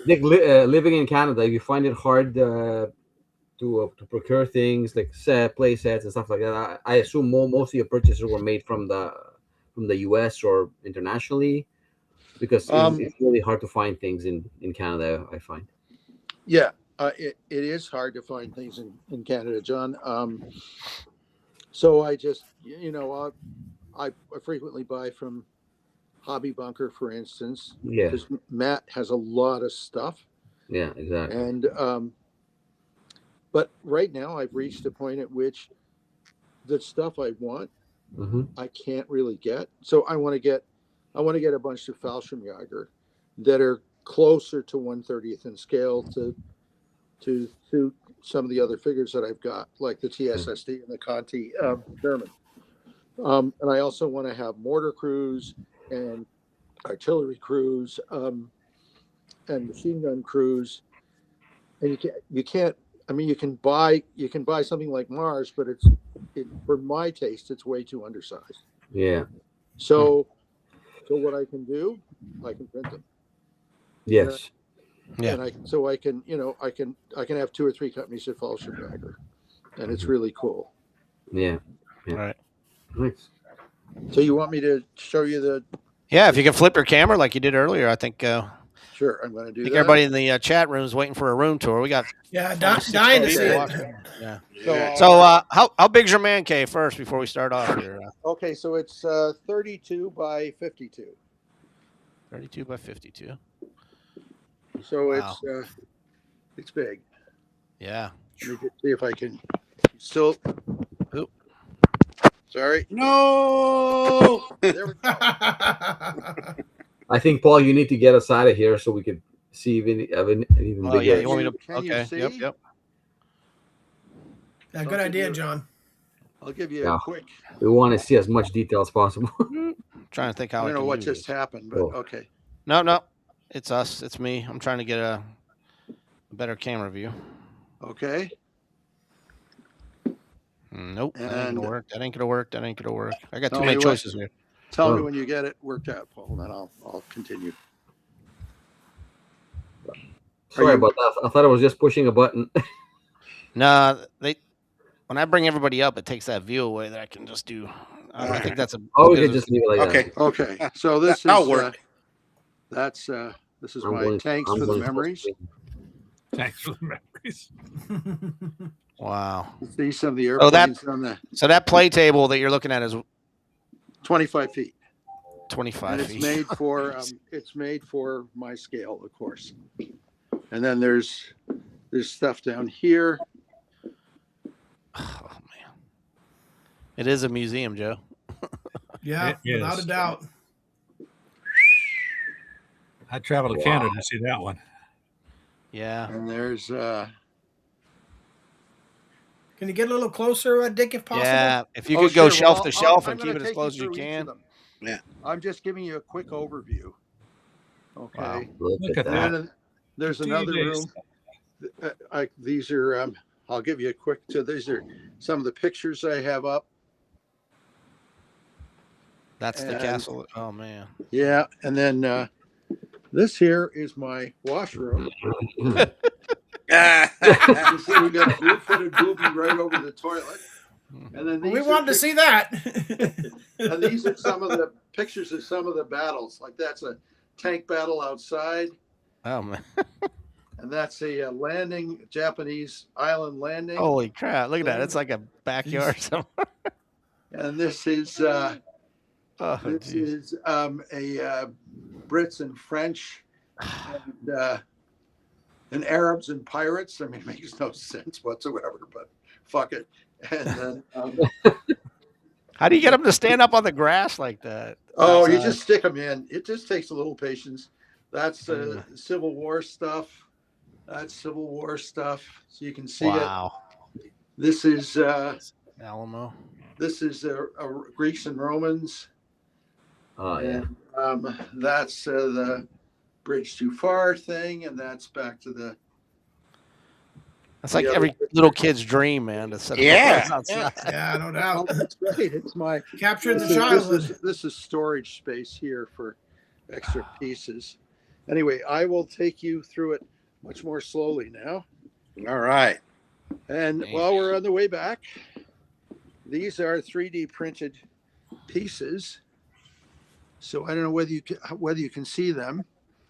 Dick, living in Canada, you find it hard to procure things like play sets and stuff like that? I assume most of your purchases were made from the U.S. or internationally, because it's really hard to find things in Canada, I find. Yeah, it is hard to find things in Canada, John. So I just, I frequently buy from Hobby Bunker, for instance, Yeah. because Matt has a lot of stuff. Yeah, exactly. And but right now I've reached a point at which the stuff I want, I can't really get. So I want to get a bunch of Fallschirmjäger that are closer to 1/30th in scale to suit some of the other figures that I've got, like the TSSD and the Conti German. And I also want to have mortar crews and artillery crews and machine gun crews. And you can't. I mean, you can buy something like Mars, but for my taste, it's way too undersized. Yeah. So what I can do, I can print them. Yes. Yeah. And I can have 2 or 3 companies that Fallschirmjäger, and it's really cool. Yeah. All right. Nice. So you want me to show you the? Yeah, if you can flip your camera like you did earlier, I think. Sure, I'm going to do that. Everybody in the chat room is waiting for a room tour. We got dying to see it. Yeah. Yeah. So how big's your man cave first before we start off here? Okay, so it's 32 by 52. 32 by 52. So Wow. it's big. Yeah. Let me see if I can still. Oop. Sorry. No. There we go. I think, Paul, you need to get us out of here so we could see even Oh bigger. yeah, you want me to? Can you Okay. see? Yep. Yeah, good idea, John. I'll give you Yeah. a quick. We want to see as much detail as possible. Trying to think how I don't know can what do just this. happened, but Oh. okay. No, it's us. It's me. I'm trying to get a better camera view. Okay. Nope, that ain't And- gonna work. That ain't gonna work. That ain't gonna work. I got too Tell many me what- choices here. Tell me Oh. when you get it worked out, Paul, and then I'll continue. Sorry about that. I thought I was just pushing a button. Nah, when I bring everybody up, it takes that view away that I can just do. I think that's a. Oh, we good could as- just leave it like Okay. Okay. So this That'll is work. this is I'm my going- tanks I'm for the going to- memories. Thanks for the memories. Wow. See some of the Oh, that- airplanes on the So that play table that you're looking at is 25 feet. 25 And it's feet. made for my scale, of course. And then there's stuff down here. Oh man, it is a museum, Joe. Yeah, It without is. a doubt. I traveled to Canada to see that one. Yeah. And there's Can you get a little closer, Dick, if possible? Yeah. If you Oh, could go sure. shelf Well, to shelf I'm and gonna keep it as take close as you through each can. of them. Yeah. I'm just giving you a quick overview. Okay. Wow. Look at And that. then there's another room. These are I'll give you a quick. So these are some of the pictures I have up. That's the And- castle. Oh man. Yeah, and then this here is my washroom. You see, we got a blue-footed booby right over the toilet. And then these We are wanted to see that. And these are some of the pictures of some of the battles. Like that's a tank battle outside. Oh man! And that's a landing, Japanese island landing. Holy crap! Look at that. It's like a backyard somewhere. And this is Oh, this geez. is a Brits and French and Arabs and pirates. I mean, it makes no sense whatsoever, but fuck it. And then How do you get them to stand up on the grass like that? oh, you just stick them in. It just takes a little patience. That's Civil War stuff. That's Civil War stuff. So you can see wow. it. This is Alamo. this is Greeks and Romans. Oh yeah. And that's the bridge too far thing, and that's back to the. That's like Yeah. every little kid's dream, man. To set Yeah, up outside. Yeah, no doubt. That's right. It's my Captured the this childhood. this is storage space here for extra pieces. Anyway, I will take you through it much more slowly now. All right. And while we're on the way back, these are 3D printed pieces. So I don't know whether you can see them.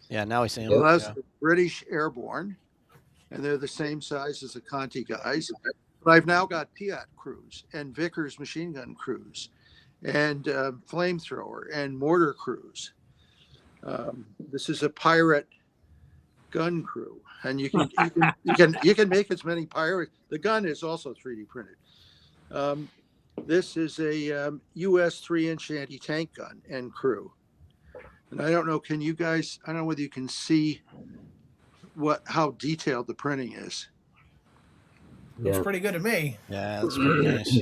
Yeah, now we see him. Well, that's Yeah. the British Airborne, and they're the same size as the Conti guys. But I've now got Piat crews and Vickers machine gun crews, and flamethrower and mortar crews. This is a pirate gun crew, and you can make as many pirate. The gun is also 3D printed. This is a U.S. 3-inch anti-tank gun and crew. And I don't know, can you guys? I don't know whether you can see how detailed the printing is. Looks pretty good to me. Yeah, that's pretty nice.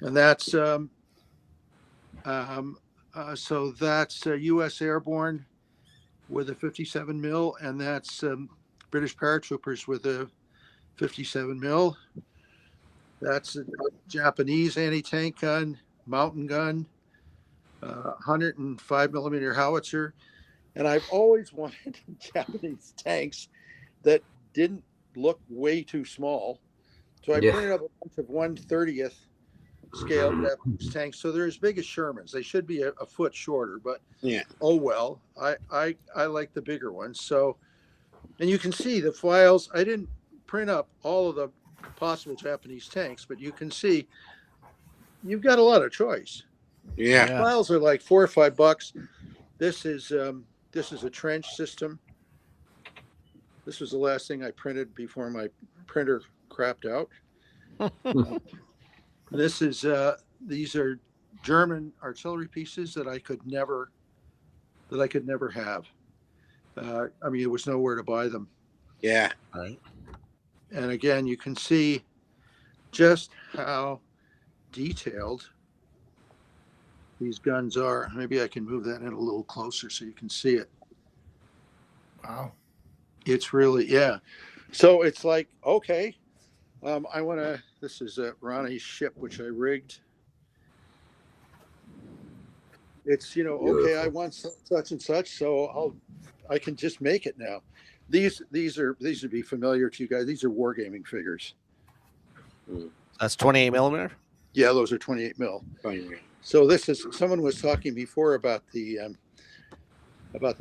And that's so that's U.S. Airborne with a 57 mil, and that's British paratroopers with a 57 mil. That's a Japanese anti-tank gun, mountain gun, 105 millimeter howitzer. And I've always wanted Japanese tanks that didn't look way too small. So I printed up a bunch of 1/30th scale Japanese tanks. So they're as big as Shermans. They should be a foot shorter, but oh well. I like the bigger ones. So, and you can see the files. I didn't print up all of the possible Japanese tanks, but you can see you've got a lot of choice. Yeah. Files are like $4 or $5. This is a trench system. This was the last thing I printed before my printer crapped out. This is these are German artillery pieces that I could never have. I mean, there was nowhere to buy them. Yeah. Right. And again, you can see just how detailed these guns are. Maybe I can move that in a little closer so you can see it. Wow. It's really, yeah. So it's like, okay, I want to, this is Ronnie's ship, which I rigged. It's, okay, I want such and such, so I can just make it now. These would be familiar to you guys. These are wargaming figures. That's 28 millimeter. Yeah, those are 28 mil. So this is, someone was talking before about the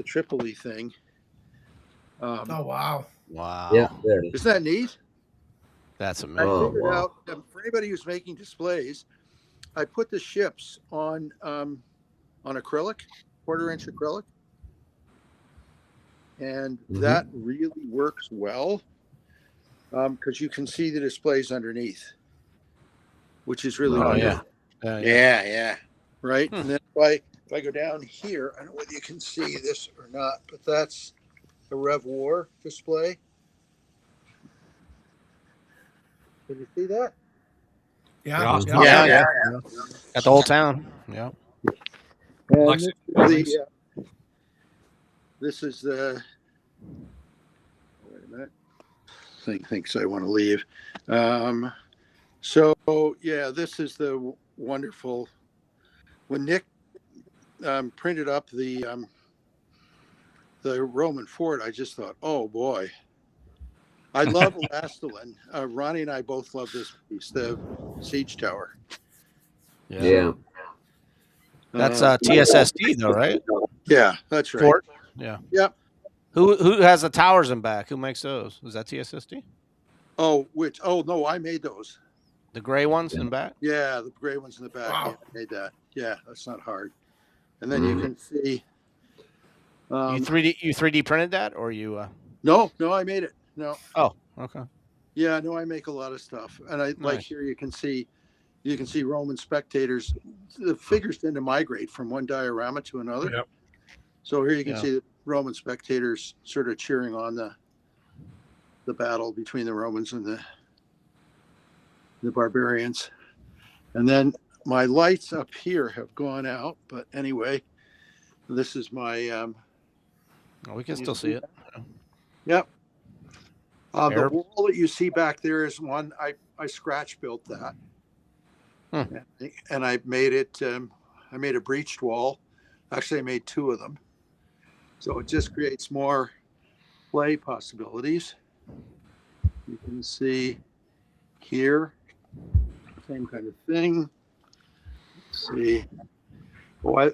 Tripoli thing. Oh wow. Wow. Yeah, there it is. Isn't that neat? That's I amazing. figured wow. out for anybody who's making displays, I put the ships on acrylic, 1/4-inch acrylic, and that really works well because you can see the displays underneath, which is really Oh, wonderful, yeah. Yeah. right? And then if I go down here, I don't know whether you can see this or not, but that's a Rev War display. Can you see that? Yeah. Yeah. Got the whole town. Yeah. And Like this is the. Wait a minute. Thing thinks I want to leave. So yeah, this is the wonderful. When Nick printed up the Roman fort, I just thought, oh boy. I love Elastolan. Ronnie and I both love this piece, the siege tower. Yeah. That's TSSD though, right? Yeah, that's right. Fort. Yeah. Yep. Who has the towers in back? Who makes those? Is that TSST? Oh, which? Oh no, I made those. The gray ones in back? Yeah, the gray ones in the back. Wow. Yeah, I made that. Yeah, that's not hard. And then you can see. You 3D printed that, or you? No, I made it. No. Oh, okay. Yeah, no, I make a lot of stuff, and I like Nice. here you can see Roman spectators. The figures tend to migrate from one diorama to another. Yep. So here you can Yeah. see the Roman spectators sort of cheering on the battle between the Romans and the barbarians. And then my lights up here have gone out, but anyway, this is my We can still see it. yep. The Arab. wall that you see back there is one I scratch built that, and I made it. I made a breached wall. Actually, I made 2 of them, so it just creates more play possibilities. You can see here, same kind of thing. Let's see. Oh,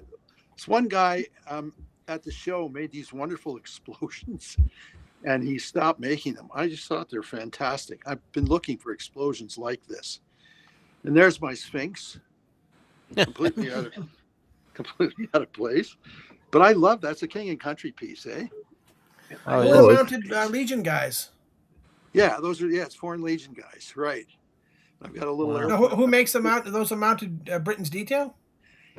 this one guy at the show made these wonderful explosions. And he stopped making them. I just thought they're fantastic. I've been looking for explosions like this. And there's my Sphinx, completely out of place. But I love that's a King and Country piece, eh? Oh, Well, yeah. mounted Legion guys. Yeah, it's Foreign Legion guys, right? I've got a little. Wow. Now, who makes them out? Those are mounted Britain's Detail.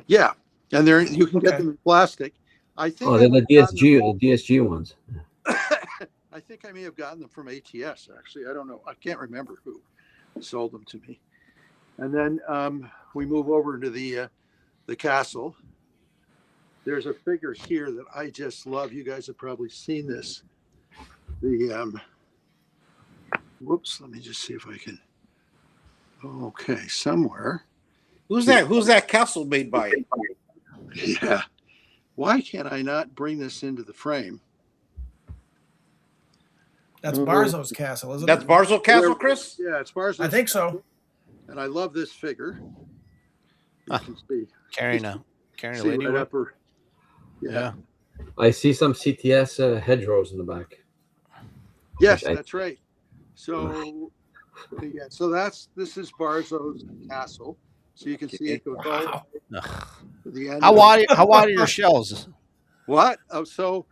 Yeah, and you can get them in plastic. I think. Oh, they're the DSG ones. I think I may have gotten them from ATS. Actually, I don't know. I can't remember who sold them to me. And then we move over into the castle. There's a figure here that I just love. You guys have probably seen this. Whoops. Let me just see if I can. Okay, somewhere. Who's that? Who's that castle made by? Yeah. Why can't I not bring this into the frame? That's Barzo's castle, isn't That's it? Barzo Castle, Chris? Yeah, it's Barzo's. I think so. And I love this figure. You can see. Carrying a See lady right whip. up her. Yeah. I see some CTS hedgerows in the back. Yes, Okay. that's right. So, yeah. So this is Barzo's castle. So you can see it goes all Wow. to the end. How wide are your shelves? What? Oh, so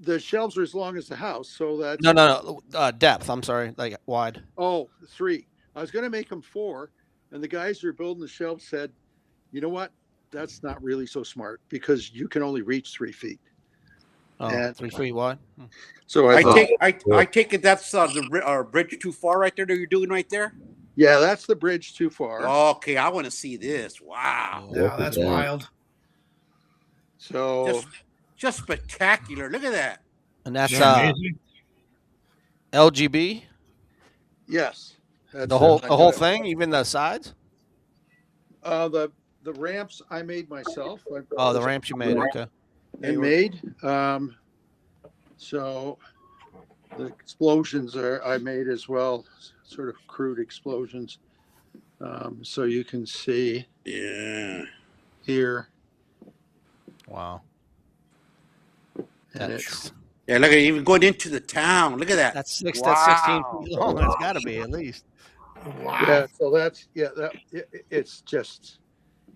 the shelves are as long as the house. So that's No. Depth. I'm sorry. Like wide. Oh, 3. I was going to make them 4, and the guys who are building the shelves said, "You know what? That's not really so smart because you can only reach 3 feet." Oh, And- 3 feet wide. So I thought, take it that's the bridge too far right there that you're doing right there. yeah, that's the bridge too far. Okay, I want to see this. Wow, Yeah, that's Yeah. wild. So just spectacular. Look at that. And that's Amazing. LGB. yes, that's The whole thing, even the sides. The ramps I made myself. Oh, the ramps you made. Okay. I made. So the explosions I made as well, sort of crude explosions. So you can see Yeah. here, Wow. and That's Yeah, look at it, even going into the town. Look at that. that's 16 Wow. feet long. That's got to be at least. Wow. yeah. So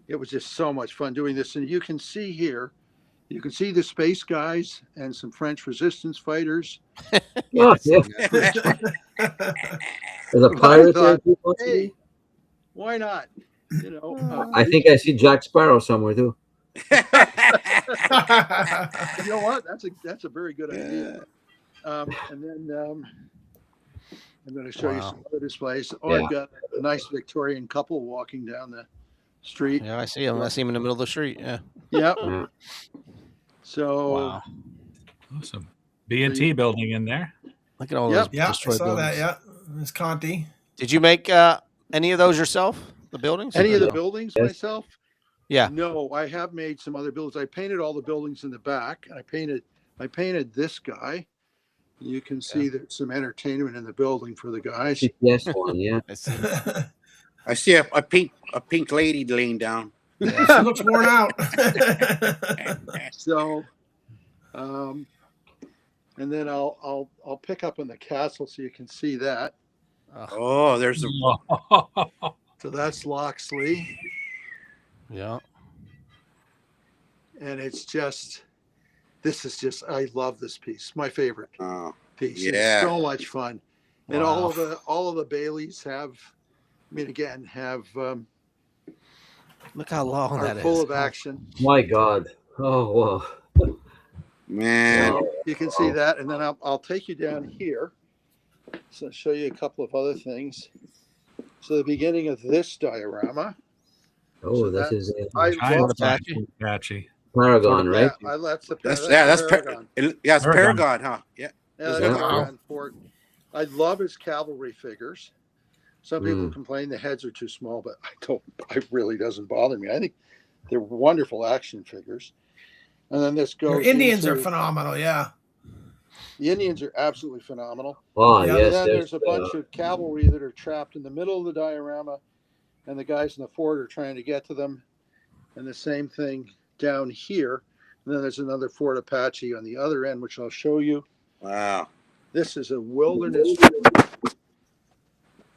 it was just so much fun doing this, and you can see here. You can see the space guys and some French resistance fighters. Oh, yeah. There's a pirate there. too, possibly. Hey, why not? You know, I think I see Jack Sparrow somewhere too. you know what? That's a very good idea. And then I'm going to show you Wow. some other displays. Oh, Yeah. I've got a nice Victorian couple walking down the street. Yeah, I see him. I see him in the middle of the street. Yeah. Yep. Yeah. So Wow. Awesome. B&T building in there. Look at all Yep. those Yeah, I destroyed saw buildings. that. Yeah, it's Conti. Did you make any of those yourself? The buildings? any Or of the no? buildings Yes. myself? Yeah. No, I have made some other buildings. I painted all the buildings in the back. I painted this guy. You can see there's some entertainment in the building for the guys. CTS one, yeah. I see. I see a pink lady laying down. She looks worn out. So, and and then I'll pick up on the castle so you can see that. Oh, there's a So that's Loxley, Yeah. and it's just I love this piece. My favorite piece. yeah. It's so much fun, and Wow. all of the Baileys have. I mean, again, Look how long are that is. full of action. My God. Oh, wow. Man. Wow. You can see that, and then I'll take you down here. So I'll show you a couple of other things. So the beginning of this diorama. Oh, So this is I Giant love size Apache? Apache. Paragon, right? Yeah, that's the That's Paragon. it's Paragon, huh? Yeah. Yeah, that's Yeah. Paragon Fort. I love his cavalry figures. Some people Mm. complain the heads are too small, but I don't. It really doesn't bother me. I think they're wonderful action figures. And then this Your goes. Indians are into- phenomenal. Yeah. The Indians are absolutely phenomenal. Oh, Yeah, And yes. then there's a bunch of cavalry that are trapped in the middle of the diorama, and the guys in the fort are trying to get to them. And the same thing down here. And then there's another Fort Apache on the other end, which I'll show you. Wow. This is a wilderness,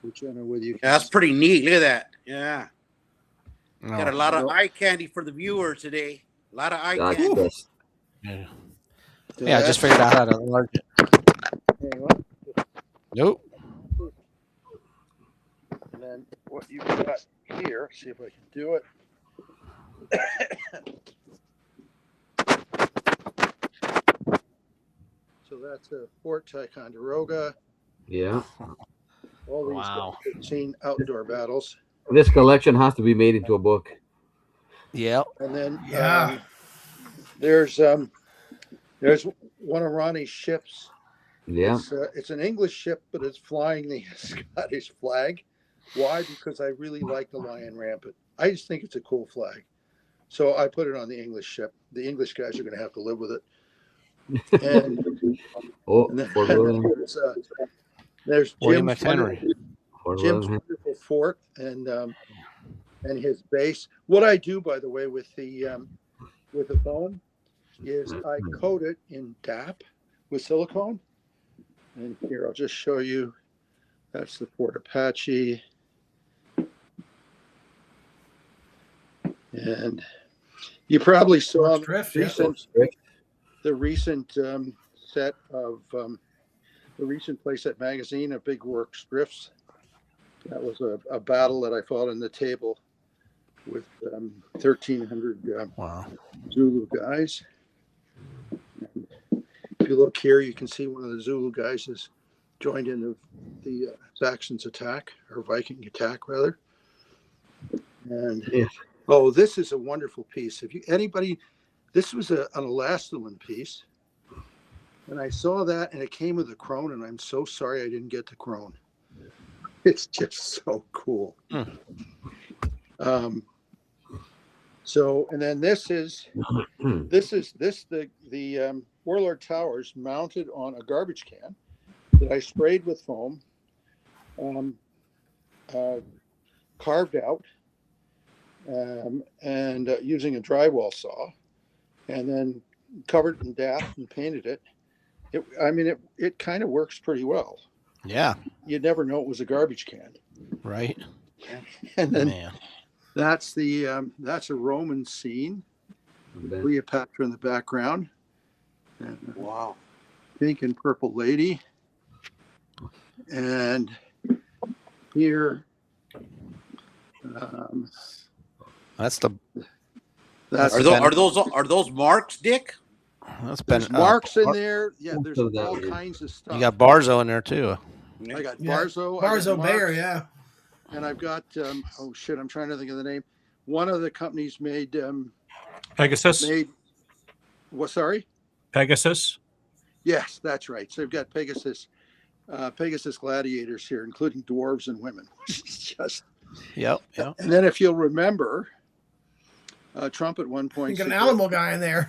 which I don't know whether you can. Yeah, that's pretty neat. Look at that. Yeah. No. Got a lot of eye candy for the viewer today. A lot of eye That's candy. this. Yeah. So Yeah, I just figured out how to enlarge it. hang on. Nope. And then what you've got here, see if I can do it. So that's a Fort Ticonderoga. Yeah. All these Wow. guys have seen outdoor battles. This collection has to be made into a book. Yep. And then Yeah. there's one of Ronnie's ships. Yeah. It's an English ship, but it's flying the Scottish flag. Why? Because I really like the Lion Rampant. I just think it's a cool flag. So I put it on the English ship. The English guys are going to have to live with it. And, Oh, and then Fort William. there's William Jim's McHenry. Fort Jim's William. wonderful fort and his base. What I do, by the way, with the phone is I coat it in DAP with silicone. And here I'll just show you. That's the Fort Apache. And you probably saw Drift, the recent set of the recent playset magazine of Big Works Drifts. That was a battle that I fought on the table with 1,300 Wow. Zulu guys. And if you look here, you can see one of the Zulu guys has joined in the Saxons attack, or Viking attack rather. And Yeah. oh, this is a wonderful piece. If you anybody, this was an Elastolan piece, and I saw that, and it came with a crone, and I'm so sorry I didn't get the crone. It's just so cool. So, and then this is the Warlord Towers mounted on a garbage can that I sprayed with foam, carved out, and using a drywall saw, and then covered it in DAP and painted it. It kind of works pretty well. Yeah. You'd never know it was a garbage can. Right. And then Man. that's a Roman scene. Cleopatra in the background. And Wow. pink and purple lady. And here, That's the. that's Are those marks, Dick? That's been. there's marks in there. Yeah, there's So that all is- kinds of stuff. You got Barzo in there too. I got Yeah. Barzo. I got Barzo Bear, Marks, yeah. And I've got oh shit, I'm trying to think of the name. One of the companies made Pegasus. what? Sorry. Pegasus. Yes, that's right. So I've got Pegasus gladiators here, including dwarves and women. Just, Yep. Yep. and then if you'll remember, Trump at one You point. got an said, animal guy in there.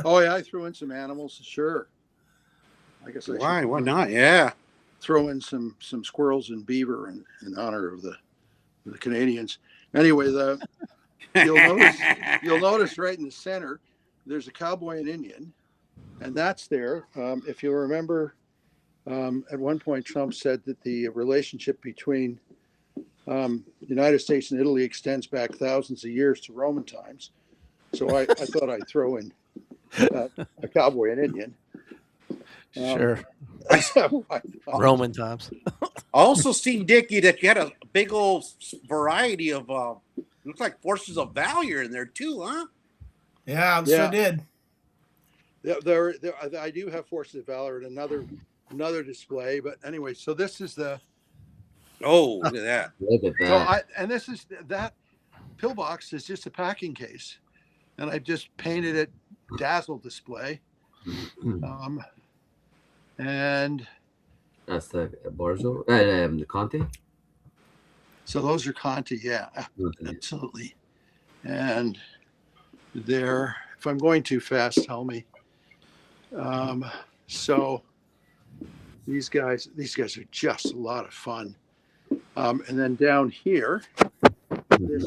oh yeah, I threw in some animals. Sure. I guess I Why? should Why not? Yeah. throw in some squirrels and beaver in honor of the Canadians. Anyway, you'll notice right in the center there's a cowboy and Indian. And that's there. If you remember, at one point, Trump said that the relationship between the United States and Italy extends back thousands of years to Roman times. So I thought I'd throw in a cowboy and Indian. Sure. Roman times. I also seen, Dickie, that you had a big old variety of looks like forces of valor in there too, huh? Yeah, sure did. There, I do have Forces of Valor at another display, but anyway, so this is the. Oh, look at that! Look at So that. and this is that pillbox is just a packing case, and I just painted it dazzle display, and That's the Barzo, the Conte. so those are Conti, yeah, absolutely. And there, if I'm going too fast, tell me. So these guys are just a lot of fun. And then down here, this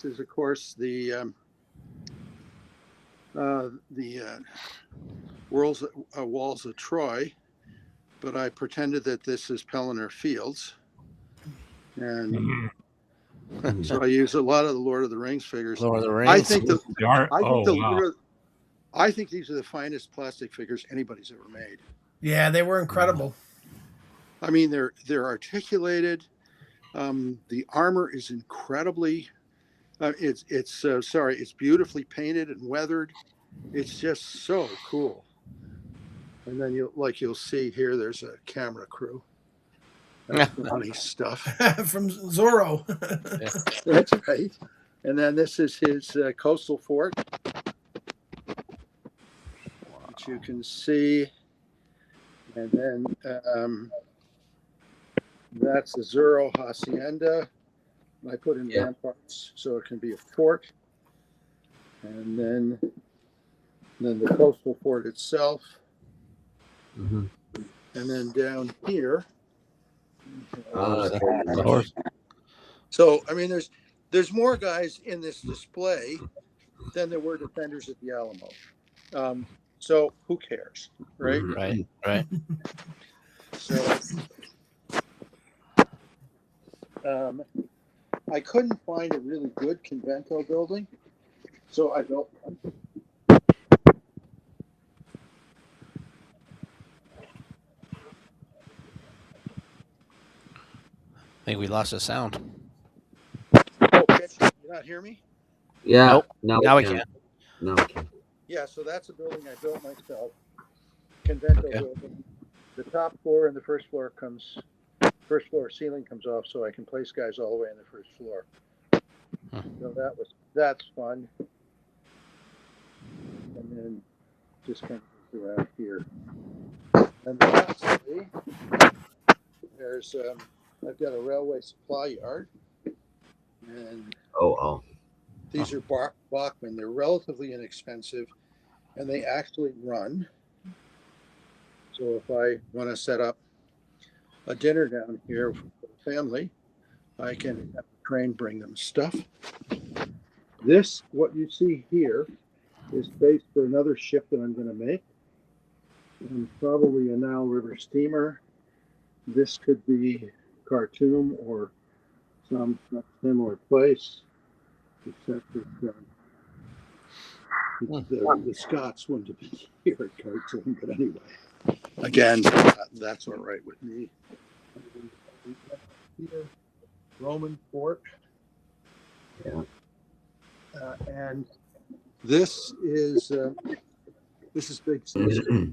is of course the walls of Troy, but I pretended that this is Pelennor Fields, and so I use a lot of the Lord of the Rings figures. Lord of the Rings. I think Wow. I think these are the finest plastic figures anybody's ever made. Yeah, they were incredible. I mean, they're articulated. The armor is incredibly. It's beautifully painted and weathered. It's just so cool. And then you'll see here, there's a camera crew. That's funny stuff from Zorro. That's right. And then this is his coastal fort, which you can see. And then that's the Zorro Hacienda. I put in ramparts so it can be a fort. And then the coastal fort itself. And then down here. So I mean, there's more guys in this display than there were defenders at the Alamo. So who cares, right? Right. So I couldn't find a really good convento building, so I built one. I think we lost the sound. Oh, you not hear me? Yeah. Nope. Now we can. Now we can. Yeah, so that's a building I built myself. Convento building. The top floor and the first floor ceiling comes off, so I can place guys all the way on the first floor. So that's fun. And then just kind of around here. And lastly, there's I've got a railway supply yard, and these are Bachmann. They're relatively inexpensive, and they actually run. So if I want to set up a dinner down here for the family, I can have the train bring them stuff. This, what you see here, is space for another ship that I'm going to make, and probably a Nile River steamer. This could be Khartoum or some similar place, except that the Scots wouldn't have been here at Khartoum. But anyway, again, that's all right with me. Here, Roman fort. Yeah. And this is Big Caesar.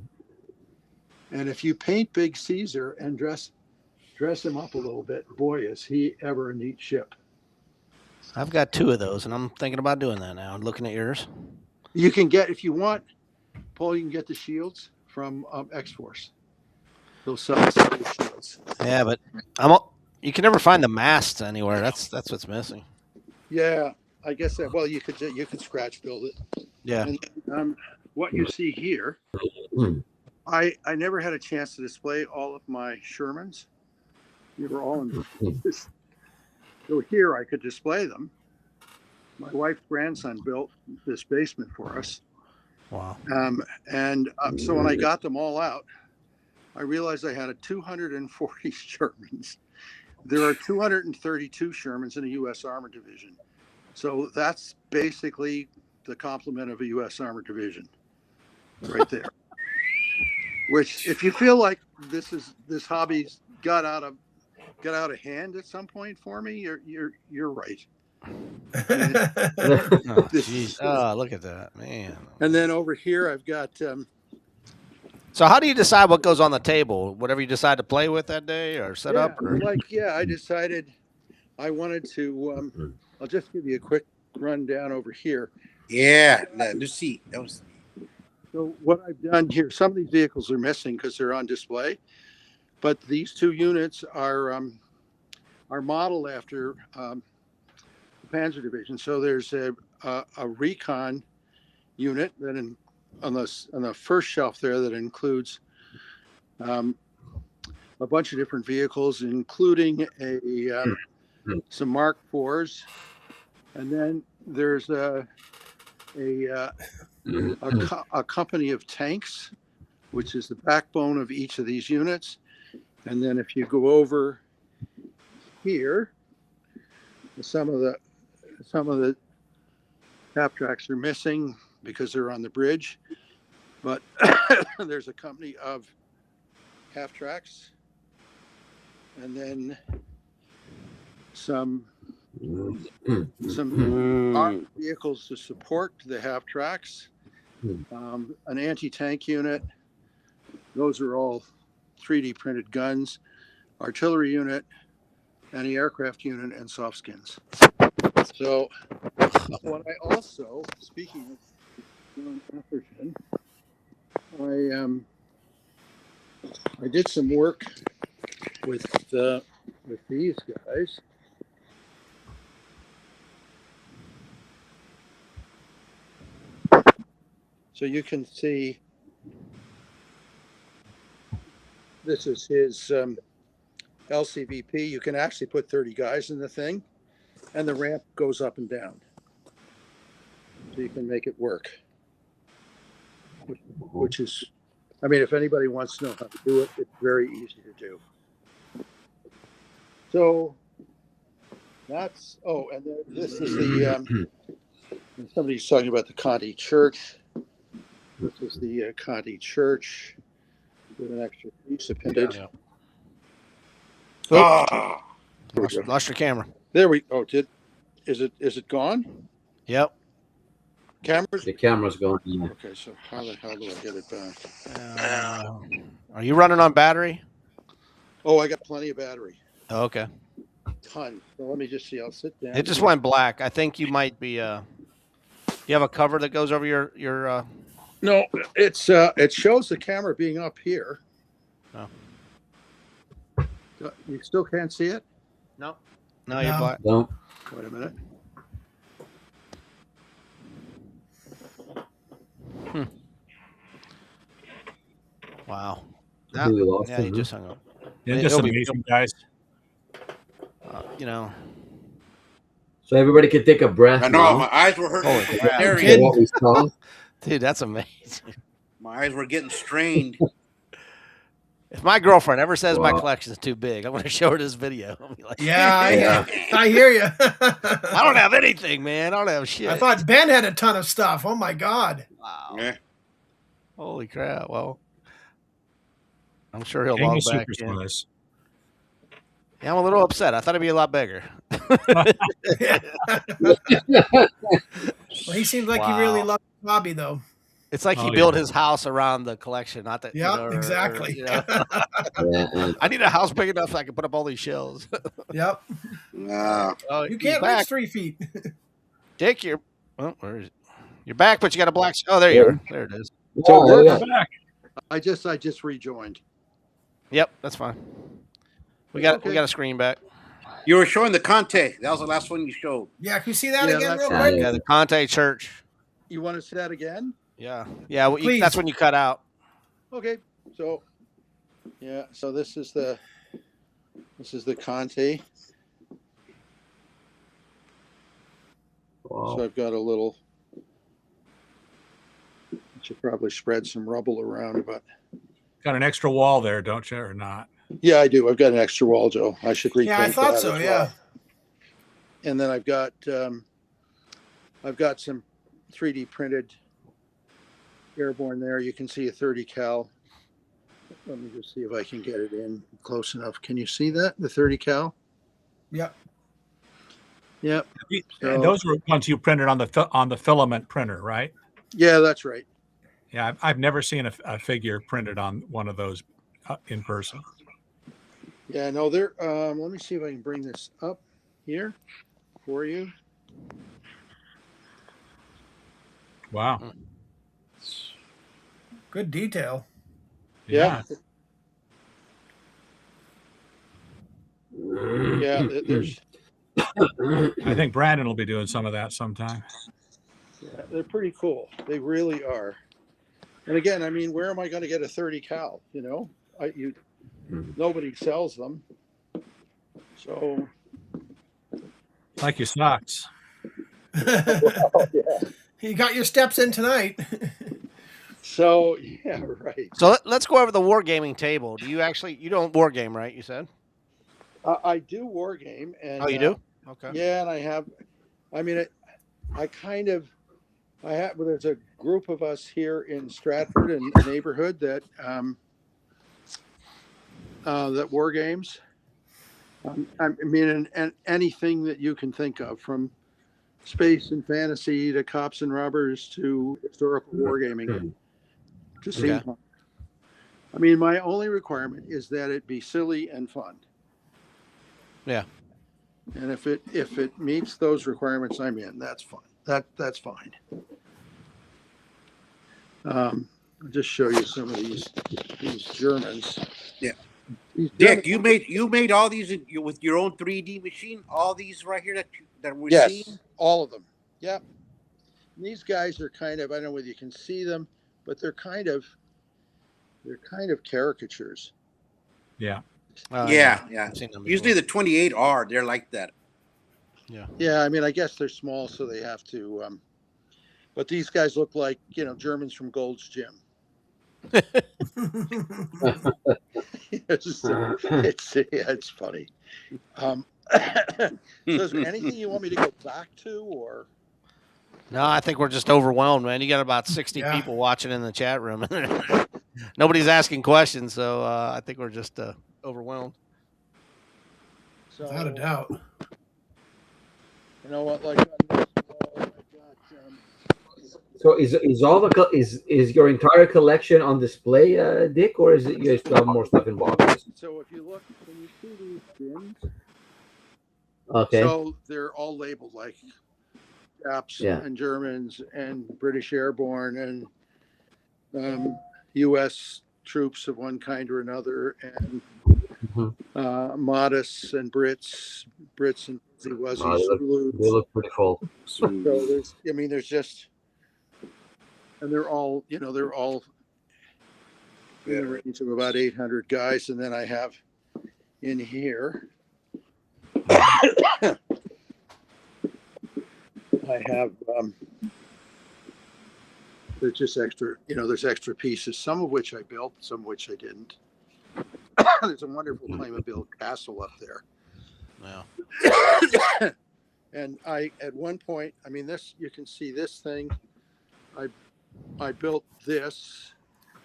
And if you paint Big Caesar and dress him up a little bit, boy, is he ever a neat ship. I've got 2 of those, and I'm thinking about doing that now. Looking at yours. You can get, if you want, Paul, you can get the shields from X-Force. They'll sell the shields. Yeah, but you can never find the masts anywhere. That's what's missing. Yeah, I guess that. Well, you could scratch build it. Yeah. And what you see here, I never had a chance to display all of my Shermans. They were all in this. So here I could display them. My wife's grandson built this basement for us. Wow. So when I got them all out, I realized I had 240 Shermans. There are 232 Shermans in the U.S. Armored Division. So that's basically the complement of a U.S. Armored Division right there. Which, if you feel like this hobby's got out of hand at some point for me, you're right. Oh, geez. Oh, look at that, man. And then over here, I've got. So how do you decide what goes on the table? Whatever you decide to play with that day or set up? Or? I decided I wanted to. I'll just give you a quick rundown over here. Yeah, Lucy. That was. So what I've done here, some of these vehicles are missing because they're on display, but these two units are modeled after the Panzer Division. So there's a recon unit that on the first shelf there that includes a bunch of different vehicles, including some Mark IVs, and then there's a company of tanks, which is the backbone of each of these units. And then if you go over here, some of the half tracks are missing because they're on the bridge, but there's a company of half tracks, and then some armed vehicles to support the half tracks, an anti-tank unit. Those are all 3D printed guns, artillery unit, anti-aircraft unit, and soft skins. So what I also, speaking of John Atherton, I did some work with these guys. So you can see this is his LCVP. You can actually put 30 guys in the thing, and the ramp goes up and down. So you can make it work. Which is, I mean, if anybody wants to know how to do it, it's very easy to do. So that's, and then this is the, somebody's talking about the Conti Church. This is the Conti Church with an extra piece appended. Yeah. Lost your camera. There we is it gone? Yep. The camera's going. Yeah. Okay, so how the hell do I get it back? Are you running on battery? Oh, I got plenty of battery. Oh, okay. Ton. So let me just see. I'll sit down. It just went black. I think you might be. You have a cover that goes over your. No, it shows the camera being up here. Oh. You still can't see it? No. No, you're black. No. Wait a minute. Wow. I think we lost Yeah, him, you huh? just hung up. Yeah, just amazing, guys. You know. So everybody can take a breath. I know now. my eyes were hurting. Holy from crap. staring. What we saw. Dude, that's amazing. My eyes were getting strained. If my girlfriend ever says my Wow. collection is too big, I'm going to show her this video. I'll be like, Yeah, I hear you. I don't have anything, man. I don't have shit. I thought Ben had a ton of stuff. Oh my God. Wow. Yeah. Holy crap. Well, I'm sure he'll King log of back super in. size. Yeah, I'm a little upset. I thought it'd be a lot bigger. Well, he seems like he really loves the hobby, though. It's like he Oh, built yeah. his house around the collection, not that. Yep, exactly. Yeah, I need a house big enough so I can put up all these shelves. Yep. No. Oh, You he's can't back. reach 3 feet. Dick, you're. Oh, where is it? You're back, but you got a black. Oh, there you are. There it is. So yeah, we're yeah. Back. I just rejoined. Yep, that's fine. We got Okay. a screen back. You were showing the Conte. That was the last one you showed. Yeah, can you see that Yeah, again real that's- quick? Yeah, the Conte Church. You want to say that again? Yeah, yeah. Well, Please. that's when you cut out. Okay. So, yeah. So this is the Conti. Wow. So I've got a little Should probably spread some rubble around, but Got an extra wall there, don't you, or not? yeah, I do. I've got an extra wall, Joe. I should repaint Yeah, I thought that so. as Yeah. well. And then I've got some 3D printed airborne there. You can see a 30 cal. Let me just see if I can get it in close enough. Can you see that? The 30 cal? Yep. Yep. And those were ones you printed on the filament printer, right? Yeah, that's right. Yeah, I've never seen a figure printed on one of those in person. Yeah, no, they're let me see if I can bring this up here for you. Wow. Good detail. Yeah. Yeah, there's I think Brandon will be doing some of that sometime. yeah, they're pretty cool. They really are. And again, I mean, where am I going to get a 30 cal? You know, nobody sells them. So Like your socks. well, yeah. You got your steps in tonight. So yeah, right. So let's go over the wargaming table. You don't wargame, right? You said. I do war game, and Oh, you do? Okay. yeah, and I have. I mean, well, there's a group of us here in Stratford and a neighborhood that that war games. I mean, and anything that you can think of, from space and fantasy to cops and robbers to historical wargaming to steampunk. I mean, my only requirement is that it be silly and fun. Yeah. And if it meets those requirements, I'm in. That's fine. That's fine. I'll just show you some of these Germans. Yeah. These Dick, Germans, you made all these with your own 3D machine. All these right here that we're yes, seeing. all of them. Yep. And these guys are kind of, I don't know whether you can see them, but they're kind of caricatures. Yeah. Yeah. I've seen them Usually before. the 28R, they're like that. Yeah, I mean, I guess they're small, so they have to. But these guys look like, Germans from Gold's Gym. It's funny. So is there anything you want me to go back to, or? No, I think we're just overwhelmed, man. You got about 60 people watching in the chat room. Nobody's asking questions, so I think we're just overwhelmed. So, Without a doubt. You know what? Like on this wall, I've got. So is your entire collection on display, Dick, or is it you guys still have more stuff in boxes? So if you look, can you see these bins? Okay. So they're all labeled like Japs and Germans and British Airborne and U.S. troops of one kind or another, and Modus and Brits and Wuzzies. They look pretty full. So there's just, and they're all in the range of about 800 guys, and then I have in here. I have there's just extra, there's extra pieces, some of which I built, some of which I didn't. There's a wonderful Playmobil castle up there. Wow. And at one point, I mean, you can see this thing. I built this.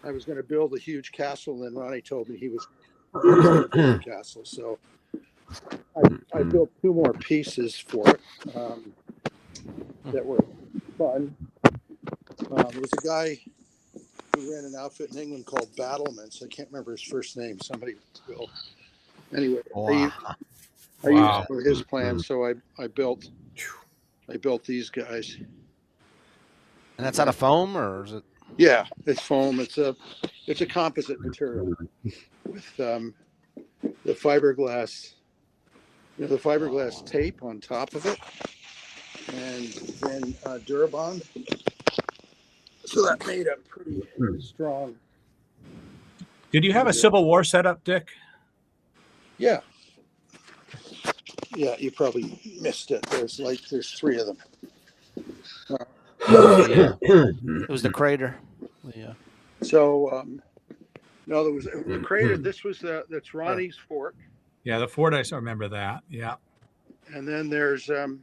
I was going to build a huge castle, and Ronnie told me he was going to build a castle. So I built two more pieces for it that were fun. There was a guy who ran an outfit in England called Battlements. I can't remember his first name. Somebody will. Anyway, I used for his plan, so I built these guys. And that's out of foam, or is it? Yeah, it's foam. It's a composite material with the fiberglass, the fiberglass tape on top of it, and then Durabond. So that made a pretty strong. Did you have a Civil War setup, Dick? Yeah. Yeah, you probably missed it. There's three of them. It was the crater. Yeah. So no, there was the crater. This was that's Ronnie's fort, Yeah, the Ford. I still remember that. Yeah. and then there's the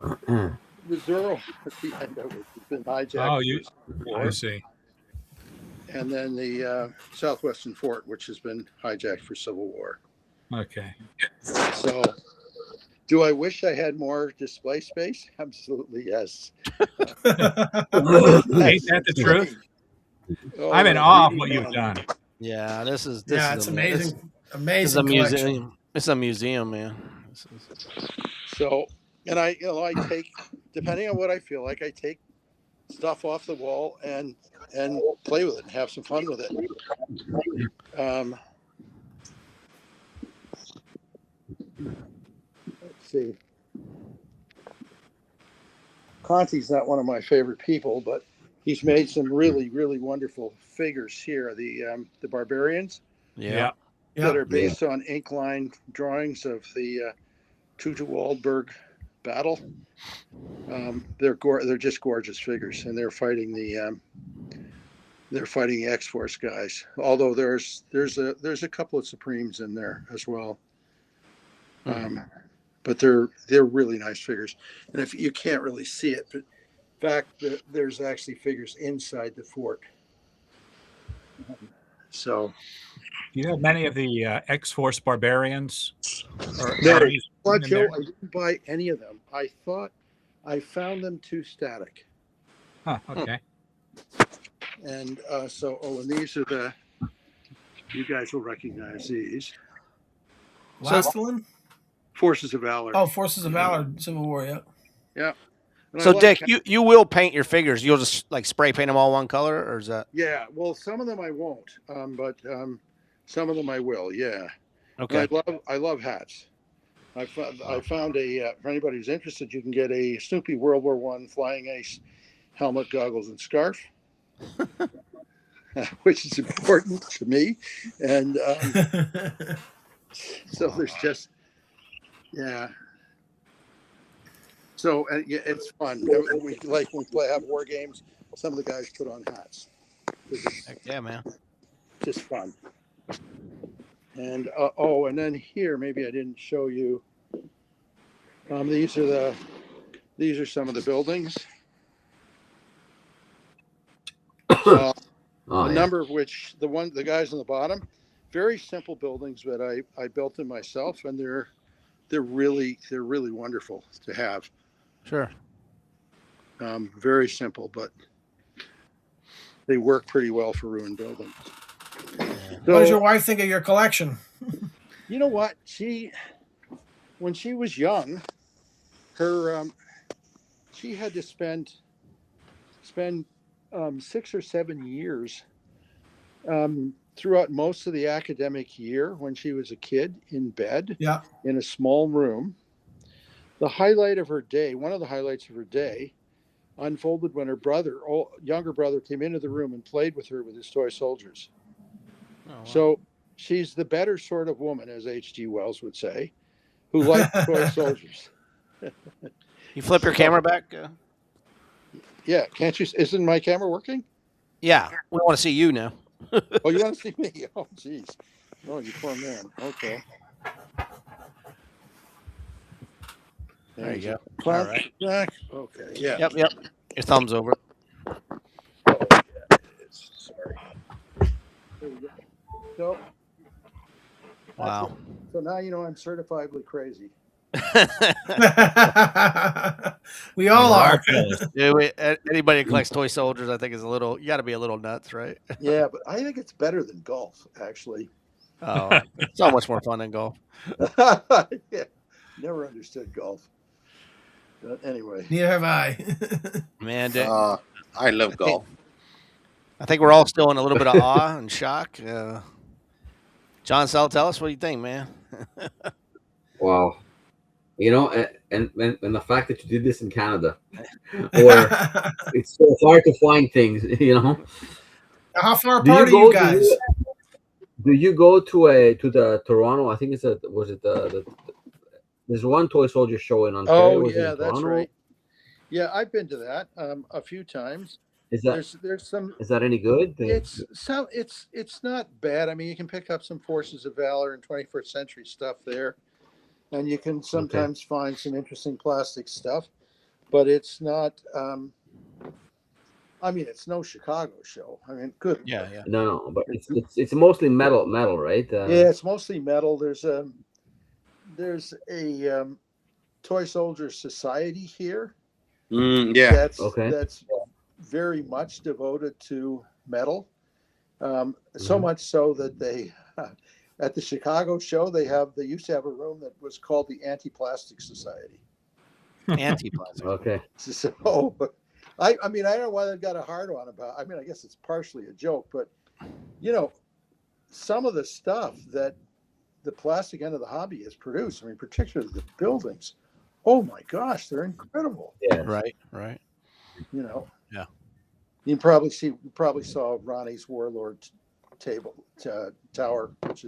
Zorro at the end of it. It's been hijacked. Oh, you. for I war. see. And then the Southwestern Fort, which has been hijacked for Civil War. Okay. So, do I wish I had more display space? Absolutely, yes. Ain't that the truth? Oh, I'm in what a awe of beauty, what you've man. done. Yeah, this is it's amazing. This is Amazing a collection. museum. It's a museum, man. So, and I take, depending on what I feel like, I take stuff off the wall and play with it and have some fun with it. Let's see. Conti's not one of my favorite people, but he's made some really, really wonderful figures here. The barbarians Yeah. that are based on ink line drawings of the Tutu Waldberg battle. They're just gorgeous figures, and they're fighting the X-Force guys. Although there's a couple of Supremes in there as well. But they're really nice figures, and if you can't really see it, but in fact, there's actually figures inside the fort. So, Do you have many of the X-Force barbarians? no, but Joe, I didn't buy any of them. I thought I found them too static. Huh, okay. And and these are you guys will recognize these. Lastelin? Forces of Valor. Oh, Forces of Valor, Civil War, yeah. Yeah. And So, Dick, you will paint your figures. You'll just like spray paint them all one color, or is that? Yeah. Well, some of them I won't, but some of them I will. Yeah. Okay. And I love hats. I found for anybody who's interested, you can get a Snoopy World War I Flying Ace helmet, goggles, and scarf, which is important to me. And so there's just, yeah. So it's fun. We have war games. Some of the guys put on hats. Yeah, man. Just fun. And and then here, maybe I didn't show you. These are some of the buildings. A number of which the guys on the bottom, very simple buildings that I built them myself, and they're really wonderful to have. Sure. Very simple, but they work pretty well for ruined buildings. So, what does your wife think of your collection? You know what? When she was young, she had to spend 6 or 7 years throughout most of the academic year when she was a kid in bed in a small room. One of the highlights of her day unfolded when her younger brother came into the room and played with her with his toy soldiers. Oh, wow. So she's the better sort of woman, as H.G. Wells would say, who likes toy soldiers. You flip your camera back? Yeah, can't you? Isn't my camera working? Yeah, we want to see you now. Oh, you want to see me? Oh, geez. Oh, you poor man. Okay. There you go. All right. Back. Okay. Yeah. Yep. Your thumb's over. Oh, yeah, it is. Sorry. There we go. So. Wow. So now you know I'm certifiably crazy. We all are. Anybody who collects toy soldiers, I think, is you got to be a little nuts, right? Yeah, but I think it's better than golf, actually. Oh, it's so much more fun than golf. Yeah, never understood golf. But anyway. Neither have I. Man, I love golf. I think we're all still in a little bit of awe and shock. John Sell, tell us what you think, man. Wow. You know, and the fact that you did this in Canada, where it's so hard to find things, you know. How far apart are you guys? Do you go to the Toronto? I think there's one toy soldier show in Ontario. Oh yeah, that's right. Yeah, I've been to that a few times. Is that there's some. is that any good? It's not bad. I mean, you can pick up some Forces of Valor and 21st century stuff there, and you can sometimes find some interesting plastic stuff, but it's not. I mean, it's no Chicago show. I mean, good. Yeah, yeah. No, but it's mostly metal, right? Yeah, it's mostly metal. There's a Toy Soldier Society here. Yeah. That's very much devoted to metal. So much so that they at the Chicago show they used to have a room that was called the Anti-Plastic Society. Anti-plastic. Okay. So I mean I don't know why they've got a hard on about. I mean I guess it's partially a joke, but you know some of the stuff that the plastic end of the hobby has produced. I mean particularly the buildings. Oh my gosh, they're incredible. Yeah. Right. You know. Yeah. You probably saw Ronnie's Warlord tower, which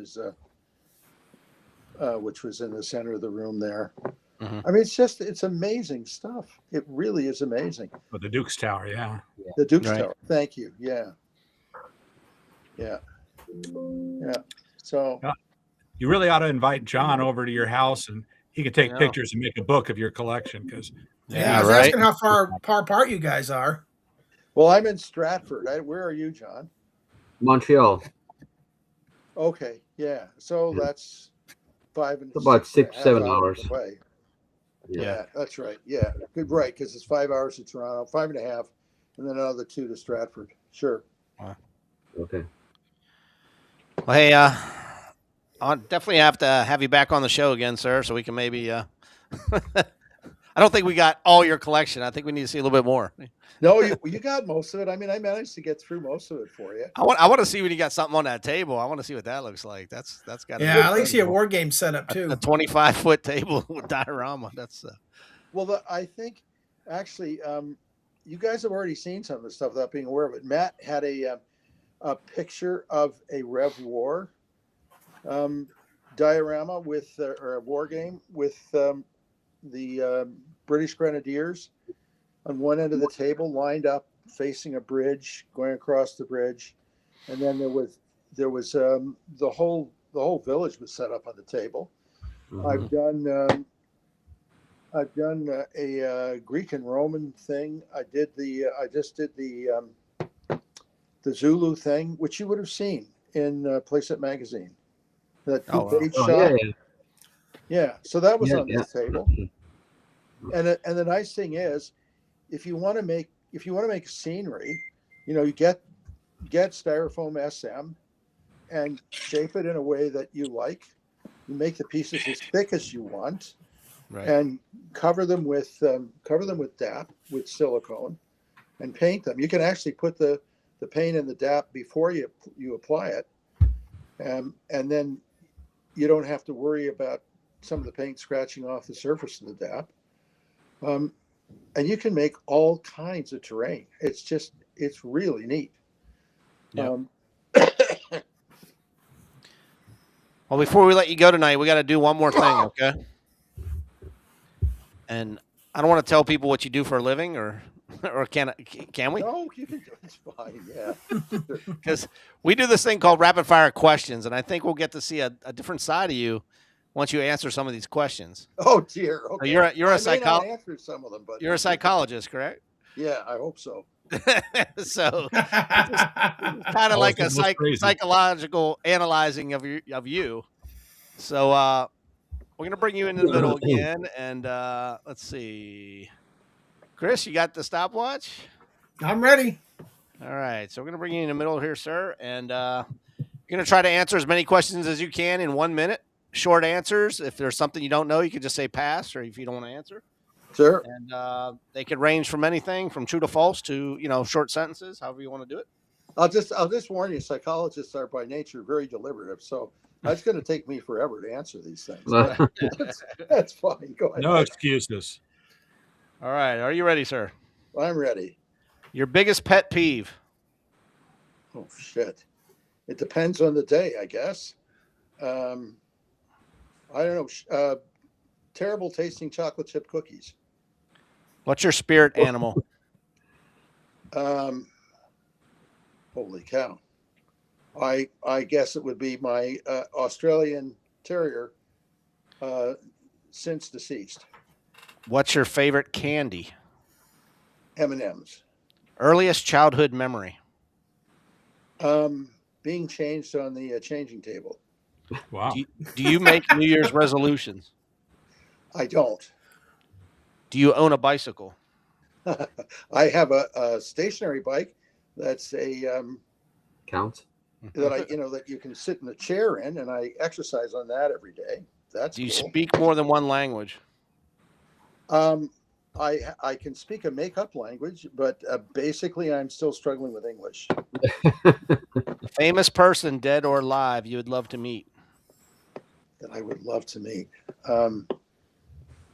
was in the center of the room there. Mhm. I mean, it's amazing stuff. It really is amazing. But the Duke's Tower, yeah. The Duke's Right. Tower. Thank you. Yeah. So You really ought to invite John over to your house, and he could take Yeah. pictures and make a book of your collection. Because Yeah, I was right. asking how far apart you guys are. well, I'm in Stratford. Where are you, John? Montreal. Okay. Yeah. So that's About 6-7 hours. away. Yeah. Yeah, that's right. Yeah, good, right, because it's 5 hours to Toronto, 5.5, and then another 2 to Stratford. Sure. Okay. Well, hey, I'll definitely have to have you back on the show again, sir, so we can maybe. I don't think we got all your collection. I think we need to see a little bit more. No, you got most of it. I mean, I managed to get through most of it for you. I want to see when you got something on that table. I want to see what that looks like. That's got. Yeah, I like to see a war game setup too. A 25-foot table with diorama. That's. Well, I think actually, you guys have already seen some of the stuff without being aware of it. Matt had a picture of a Rev War diorama or a war game with the British Grenadiers on one end of the table, lined up facing a bridge, going across the bridge, and then there was the whole village was set up on the table. Mhm. I've done a Greek and Roman thing. I just did the Zulu thing, which you would have seen in Playset magazine. That page shot. Yeah. So that was on this table. And the nice thing is, if you want to make scenery, you get styrofoam SM and shape it in a way that you like. You make the pieces as thick as you want, Right. and cover them with DAP with silicone, and paint them. You can actually put the paint in the DAP before you apply it, and then you don't have to worry about some of the paint scratching off the surface of the DAP. And you can make all kinds of terrain. It's really neat. Yep. Well, before we let you go tonight, we got to do one more thing, okay? And I don't want to tell people what you do for a living, or can we? No, you can do it. It's fine. Yeah. Because we do this thing called rapid fire questions, and I think we'll get to see a different side of you once you answer some of these questions. Oh dear. Okay. So you're a psychologist. Answer some of them, but you're a psychologist, correct? Yeah, I hope so. So kind of like a psychological analyzing of you. So we're gonna bring you into the middle again, and let's see, Chris, you got the stopwatch? I'm ready. All right, so we're gonna bring you in the middle here, sir, and you're gonna try to answer as many questions as you can in 1 minute. Short answers. If there's something you don't know, you can just say pass, or if you don't want to answer. Sure. And they could range from anything from true to false to short sentences, however you want to do it. I'll just warn you, psychologists are by nature very deliberative, so it's going to take me forever to answer these things. That's fine. Go ahead. No excuses. All right, are you ready, sir? I'm ready. Your biggest pet peeve? Oh shit! It depends on the day, I guess. I don't know. Terrible tasting chocolate chip cookies. What's your spirit animal? Holy cow. I guess it would be my Australian Terrier, since deceased. What's your favorite candy? M&M's. Earliest childhood memory? Being changed on the changing table. Wow. Do you make New Year's resolutions? I don't. Do you own a bicycle? I have a stationary bike that's a Counts. that you can sit in a chair in, and I exercise on that every day. That's Do you cool. speak more than one language? I can speak a make-up language, but basically I'm still struggling with English. Famous person, dead or alive, you would love to meet? That I would love to meet.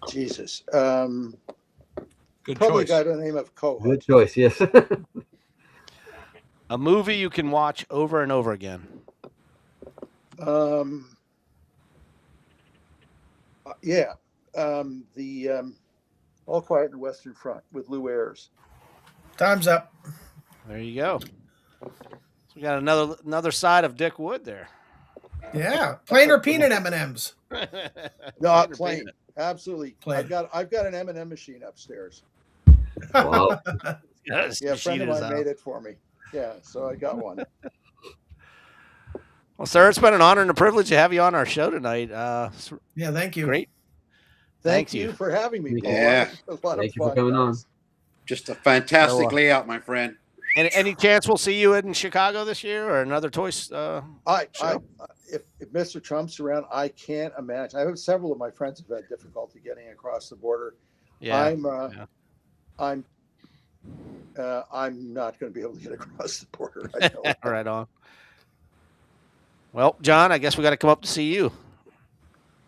Jesus. Good Probably choice. a guy by the name of Kohut. Good choice. Yes. A movie you can watch over and over again? Yeah. The All Quiet on the Western Front with Lou Ayres. Time's up. There you go. So we got another side of Dick Wood there. Yeah, plain or peanut M&Ms. Not plain. Absolutely. Plain. I've got an M&M machine upstairs. Wow. Yes, Yeah, a friend of machine is mine out. made it for me. Yeah, so I got one. Well, sir, it's been an honor and a privilege to have you on our show tonight. Yeah, thank you. Great. Thank Thank you you. for having me, Paul. Yeah. It was a lot Thank of you for fun, coming on. guys. Just a fantastic So, layout, my friend. And any chance we'll see you in Chicago this year or another toys? If Mr. Trump's around, I can't imagine. I have several of my friends have had difficulty getting across the border. Yeah. I'm not going to be able to get across the border. I know. Right on. Well, John, I guess we got to come up to see you.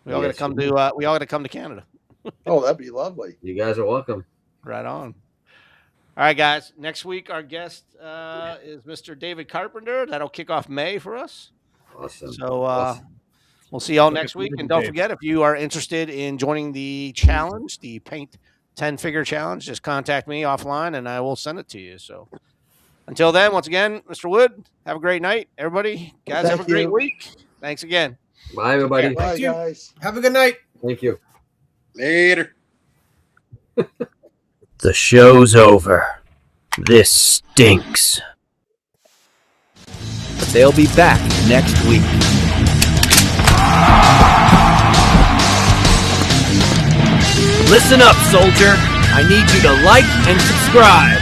We all got to Yes, come we to. We all got to come to Canada. Oh, that'd be lovely. You guys are welcome. Right on. All right, guys. Next week, our guest is Mr. David Carpenter. That'll kick off May for us. Awesome. So Awesome. we'll see y'all Looking next week. forward And to don't Dave. forget, if you are interested in joining the challenge, the Paint 10-figure challenge, just contact me offline and I will send it to you. So until then, once again, Mr. Wood, have a great night. Everybody, guys, have a Thank great you. week. Thanks again. Bye, everybody. Bye, you. guys. Have a good night. Thank you. Later. The show's over. This stinks. But they'll be back next week. Listen up, soldier. I need you to like and subscribe.